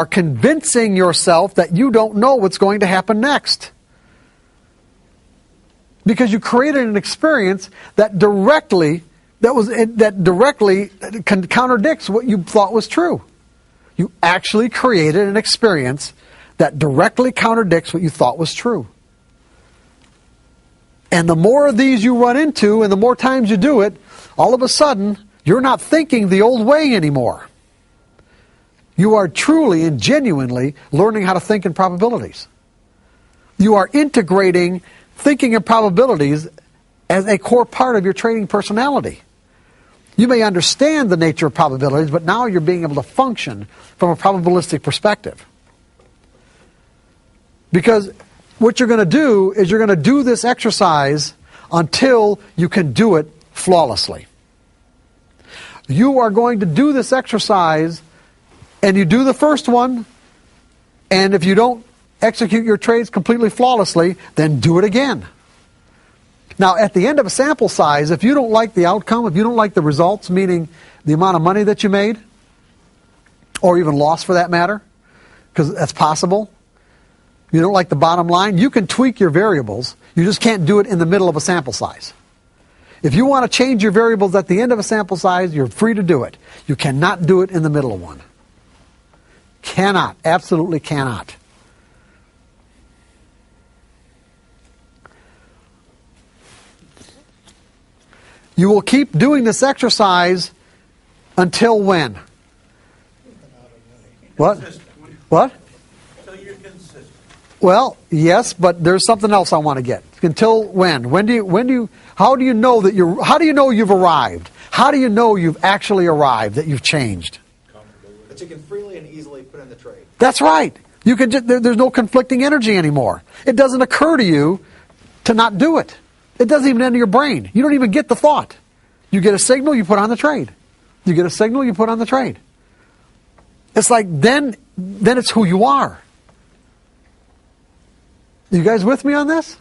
convincing yourself that you don't know what's going to happen next. Because you created an experience that directly contradicts what you thought was true. You actually created an experience that directly contradicts what you thought was true. And the more of these you run into, and the more times you do it, all of a sudden, you're not thinking the old way anymore. You are truly and genuinely learning how to think in probabilities. You are integrating thinking in probabilities as a core part of your trading personality. You may understand the nature of probabilities, but now you're being able to function from a probabilistic perspective. Because what you're going to do is you're going to do this exercise until you can do it flawlessly. You are going to do this exercise, and you do the first one, and if you don't execute your trades completely flawlessly, then do it again. Now, at the end of a sample size, if you don't like the outcome, if you don't like the results, meaning the amount of money that you made, or even lost for that matter, because that's possible, you don't like the bottom line, you can tweak your variables. You just can't do it in the middle of a sample size. If you want to change your variables at the end of a sample size, you're free to do it. You cannot do it in the middle of one. Cannot. Absolutely cannot. You will keep doing this exercise until when? What? What? Until you're consistent. Well, yes, but there's something else I want to get. Until when? How do you know you've arrived? How do you know you've actually arrived, that you've changed? That you can freely and easily put in the trade. That's right. You can there's no conflicting energy anymore. It doesn't occur to you to not do it. It doesn't even enter your brain. You don't even get the thought. You get a signal, you put on the trade. You get a signal, you put on the trade. It's like then it's who you are. You guys with me on this?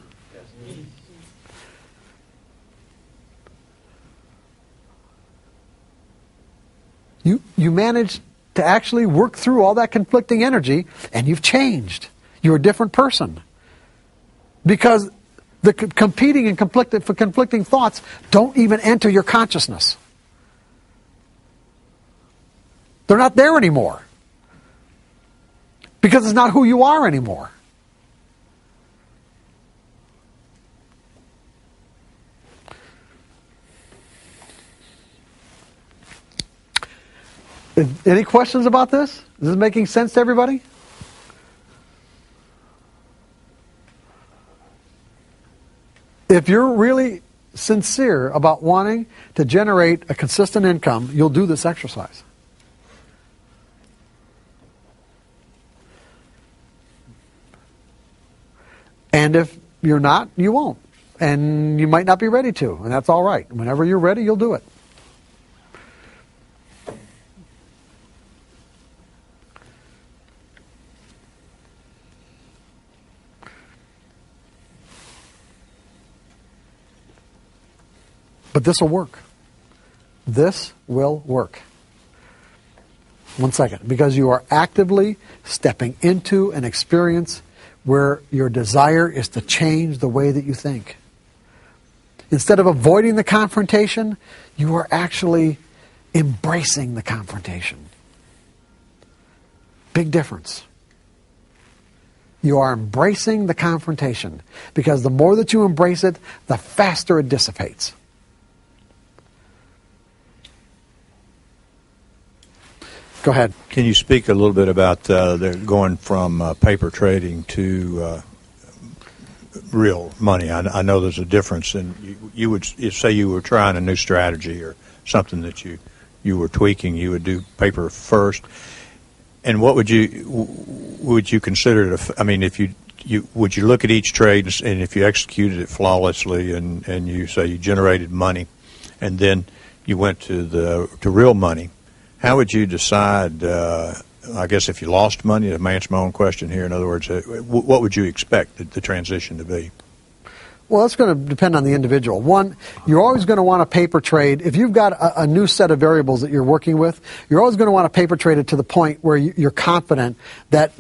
You managed to actually work through all that conflicting energy, and you've changed. You're a different person. Because the competing and conflicting thoughts don't even enter your consciousness. They're not there anymore. Because it's not who you are anymore. Any questions about this? Is this making sense to everybody? If you're really sincere about wanting to generate a consistent income, you'll do this exercise. And if you're not, you won't. And you might not be ready to, and that's all right. Whenever you're ready, you'll do it. But this will work. This will work. One second. Because you are actively stepping into an experience where your desire is to change the way that you think. Instead of avoiding the confrontation, you are actually embracing the confrontation. Big difference. You are embracing the confrontation. Because the more that you embrace it, the faster it dissipates. Go ahead. Can you speak a little bit about going from paper trading to real money? I know there's a difference, and you would say you were trying a new strategy or something that you were tweaking. You would do paper first, and what would you consider it? I mean, if you would you look at each trade, and if you executed it flawlessly, and you say you generated money, and then you went to real money, how would you decide? I guess if you lost money, to answer my own question here, in other words, what would you expect the transition to be? Well, it's going to depend on the individual. One, you're always going to want to paper trade. If you've got a new set of variables that you're working with, you're always going to want to paper trade it to the point where you're confident that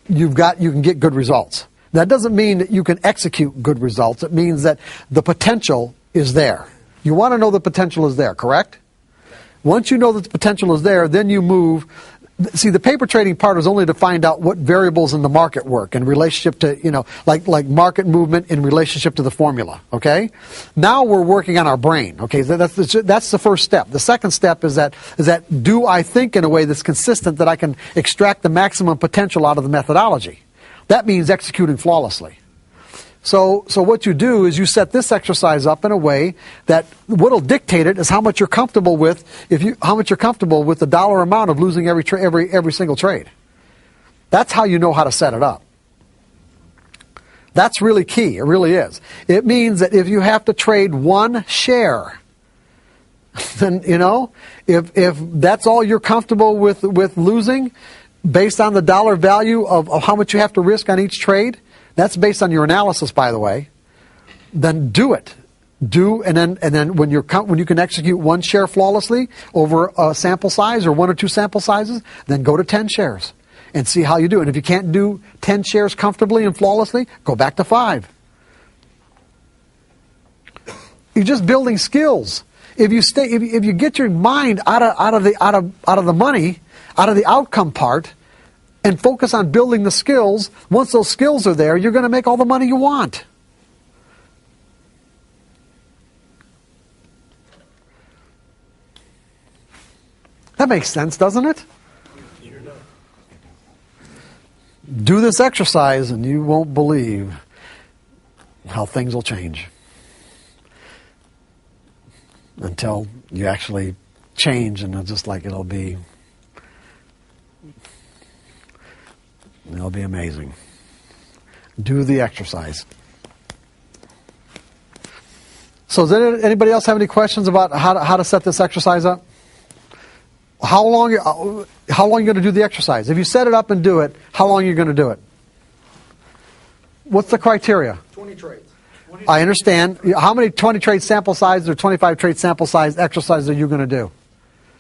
you can get good results. That doesn't mean that you can execute good results. It means that the potential is there. You want to know the potential is there, correct? Once you know that the potential is there, then you move. See, the paper trading part is only to find out what variables in the market work in relationship to, like market movement in relationship to the formula, okay? Now we're working on our brain, okay? That's the first step. The second step is that do I think in a way that's consistent that I can extract the maximum potential out of the methodology? That means executing flawlessly. So what you do is you set this exercise up in a way that what'll dictate it is how much you're comfortable with how much you're comfortable with the dollar amount of losing every single trade. That's how you know how to set it up. That's really key. It really is. It means that if you have to trade one share, then if that's all you're comfortable with losing, based on the dollar value of how much you have to risk on each trade. That's based on your analysis, by the way. Then do it. And then when you can execute one share flawlessly over a sample size or one or two sample sizes, then go to 10 shares and see how you do. And if you can't do 10 shares comfortably and flawlessly, go back to 5. You're just building skills. If you get your mind out of the money, out of the outcome part, and focus on building the skills, once those skills are there, you're going to make all the money you want. That makes sense, doesn't it? Do this exercise and you won't believe how things will change. Until you actually change, and it'll be amazing. Do the exercise. So does anybody else have any questions about how to set this exercise up? How long are you going to do the exercise? If you set it up and do it, how long are you going to do it? What's the criteria? 20 trades. I understand. How many 20 trade sample size or 25 trade sample size exercises are you going to do?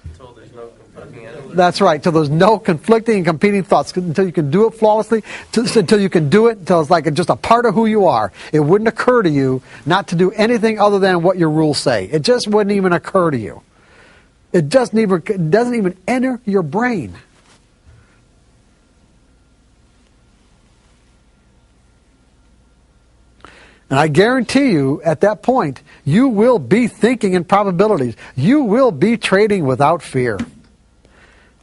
Until there's no conflicting enemies. That's right. Until there's no conflicting and competing thoughts. Until you can do it flawlessly. Until you can do it. Until it's like just a part of who you are. It wouldn't occur to you not to do anything other than what your rules say. It just wouldn't even occur to you. It doesn't even enter your brain. And I guarantee you, at that point, you will be thinking in probabilities. You will be trading without fear.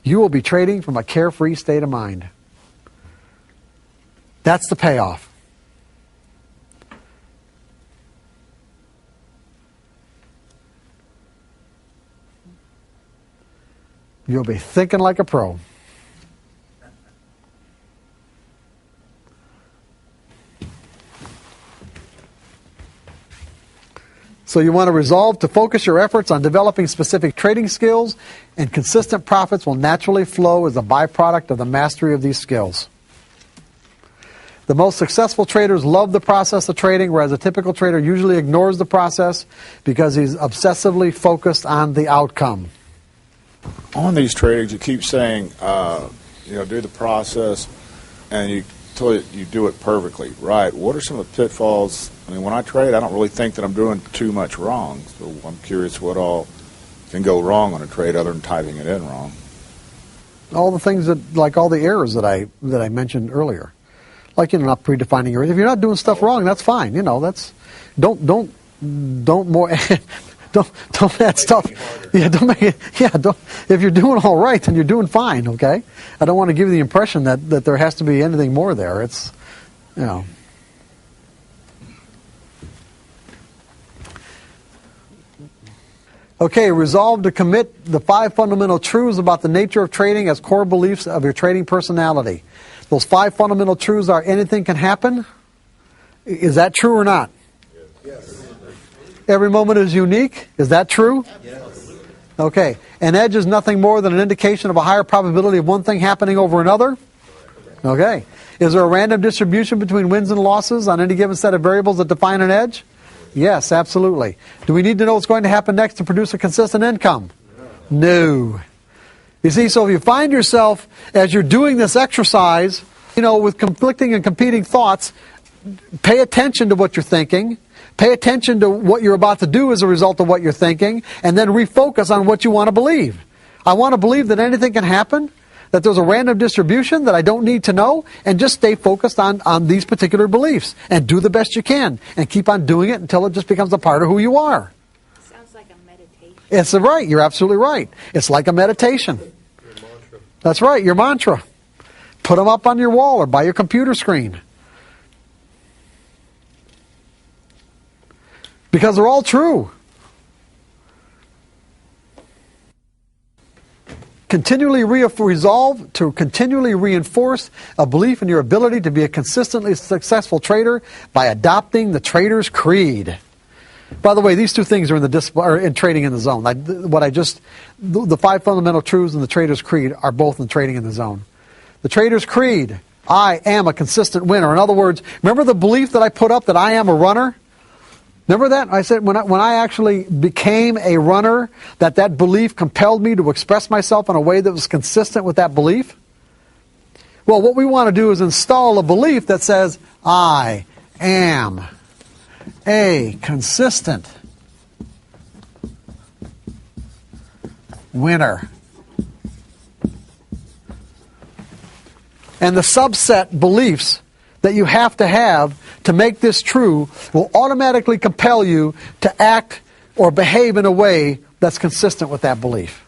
You will be trading from a carefree state of mind. That's the payoff. You'll be thinking like a pro. So you want to resolve to focus your efforts on developing specific trading skills, and consistent profits will naturally flow as a byproduct of the mastery of these skills. The most successful traders love the process of trading, whereas a typical trader usually ignores the process because he's obsessively focused on the outcome. On these trades, you keep saying, do the process, and until you do it perfectly. Right. What are some of the pitfalls? I mean, when I trade, I don't really think that I'm doing too much wrong. So I'm curious what all can go wrong on a trade other than typing it in wrong. All the things like all the errors that I mentioned earlier, like not predefining errors. If you're not doing stuff wrong, that's fine. Don't more. Don't add stuff. Yeah, don't make it. Yeah, don't. If you're doing all right, then you're doing fine. Okay. I don't want to give you the impression that there has to be anything more there. It's, Okay, resolve to commit the 5 fundamental truths about the nature of trading as core beliefs of your trading personality. Those 5 fundamental truths are anything can happen. Is that true or not? Yes. Every moment is unique. Is that true? Yes. Okay. An edge is nothing more than an indication of a higher probability of one thing happening over another. Okay. Is there a random distribution between wins and losses on any given set of variables that define an edge? Yes, absolutely. Do we need to know what's going to happen next to produce a consistent income? No. You see, so if you find yourself, as you're doing this exercise, with conflicting and competing thoughts, pay attention to what you're thinking. Pay attention to what you're about to do as a result of what you're thinking, and then refocus on what you want to believe. I want to believe that anything can happen, that there's a random distribution that I don't need to know, and just stay focused on these particular beliefs and do the best you can and keep on doing it until it just becomes a part of who you are. Sounds like a meditation. It's right. You're absolutely right. It's like a meditation. That's right, your mantra. Put them up on your wall or by your computer screen. Because they're all true. Resolve to continually reinforce a belief in your ability to be a consistently successful trader by adopting the trader's creed. By the way, these two things are in trading in the zone. The 5 fundamental truths and the trader's creed are both in trading in the zone. The trader's creed, I am a consistent winner. In other words, remember the belief that I put up that I am a runner? Remember that? I said when I actually became a runner, that belief compelled me to express myself in a way that was consistent with that belief? Well, what we want to do is install a belief that says, I am a consistent winner. And the subset beliefs that you have to make this true will automatically compel you to act or behave in a way that's consistent with that belief.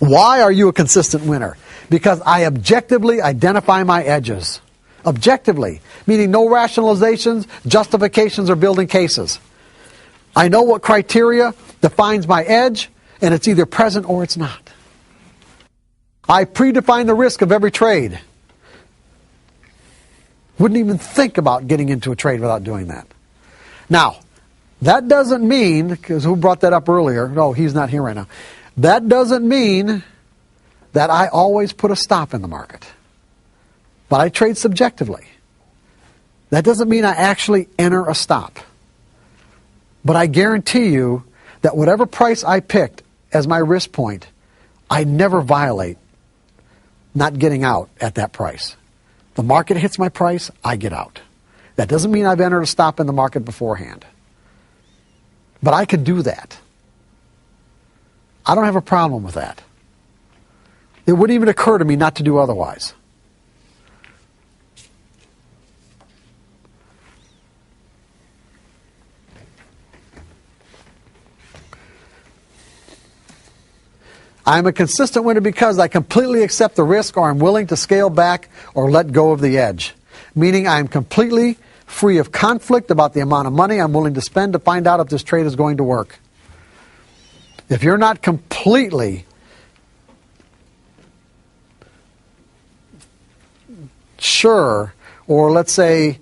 Why are you a consistent winner? Because I objectively identify my edges. Objectively, meaning no rationalizations, justifications, or building cases. I know what criteria defines my edge, and it's either present or it's not. I predefine the risk of every trade. Wouldn't even think about getting into a trade without doing that. Now, that doesn't mean, because who brought that up earlier? No, he's not here right now. That doesn't mean that I always put a stop in the market. But I trade subjectively. That doesn't mean I actually enter a stop. But I guarantee you that whatever price I picked as my risk point, I never violate not getting out at that price. The market hits my price, I get out. That doesn't mean I've entered a stop in the market beforehand. But I could do that. I don't have a problem with that. It wouldn't even occur to me not to do otherwise. I'm a consistent winner because I completely accept the risk, or I'm willing to scale back or let go of the edge. Meaning I'm completely free of conflict about the amount of money I'm willing to spend to find out if this trade is going to work. If you're not completely sure, or let's say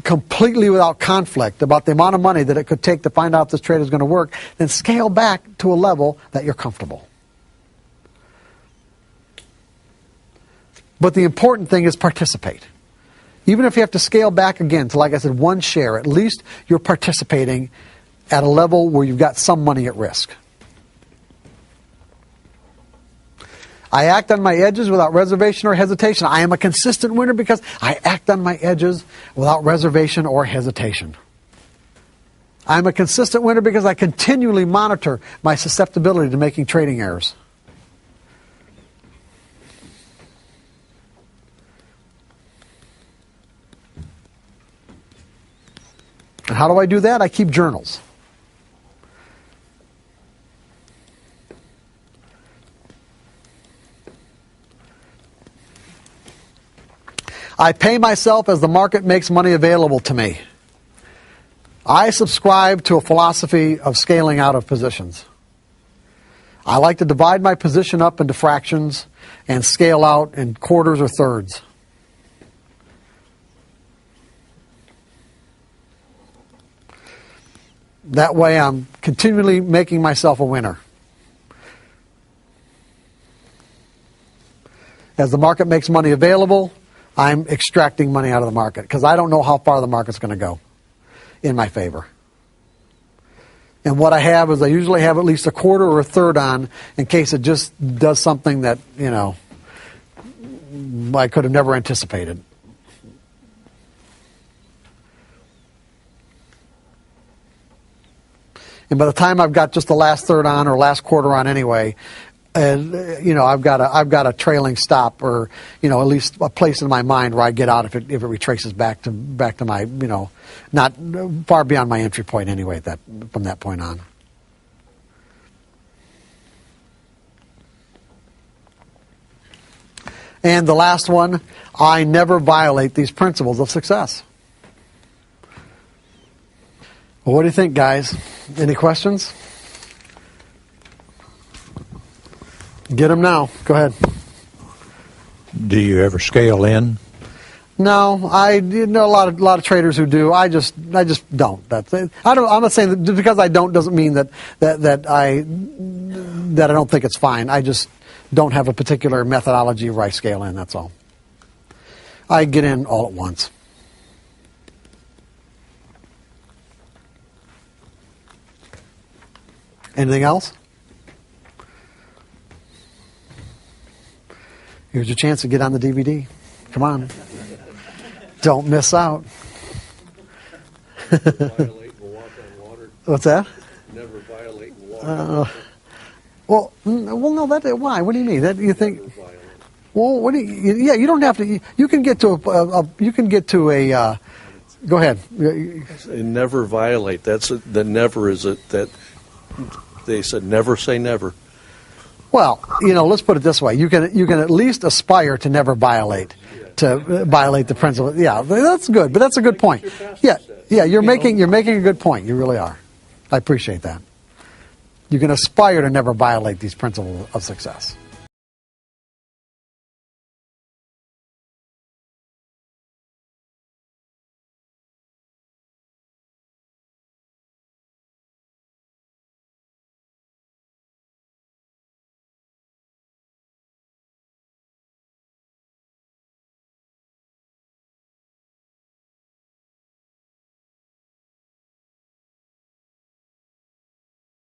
completely without conflict about the amount of money that it could take to find out if this trade is going to work, then scale back to a level that you're comfortable. But the important thing is participate. Even if you have to scale back again to, like I said, 1 share, at least you're participating at a level where you've got some money at risk. I act on my edges without reservation or hesitation. I am a consistent winner because I act on my edges without reservation or hesitation. I'm a consistent winner because I continually monitor my susceptibility to making trading errors. And how do I do that? I keep journals. I pay myself as the market makes money available to me. I subscribe to a philosophy of scaling out of positions. I like to divide my position up into fractions and scale out in quarters or thirds. That way I'm continually making myself a winner. As the market makes money available, I'm extracting money out of the market because I don't know how far the market's going to go in my favor. And what I have is I usually have at least a quarter or a third on in case it just does something that, I could have never anticipated. And by the time I've got just the last third on or last quarter on anyway, and I've got a trailing stop or at least a place in my mind where I get out if it retraces back to my not far beyond my entry point anyway from that point on. And the last one, I never violate these principles of success. Well, what do you think, guys? Any questions? Get them now. Go ahead. Do you ever scale in? No, I know a lot of traders who do. I just don't. That's it. I'm not saying that just because I don't doesn't mean that I don't think it's fine. I just don't have a particular methodology where I scale in. That's all. I get in all at once. Anything else? Here's your chance to get on the DVD. Come on. Don't miss out. Never violate and walk on water. What's that? Never violate and walk on water. No. Why? What do you mean? That you think? Never violate. Well, what do you? Yeah, you don't have to. You can get to a. Go ahead. Never violate. The never is it that they said never say never. Well, let's put it this way: you can at least aspire to never violate the principle. Yeah, that's good, but that's a good point. Yeah, you're making a good point. You really are. I appreciate that. You can aspire to never violate these principles of success.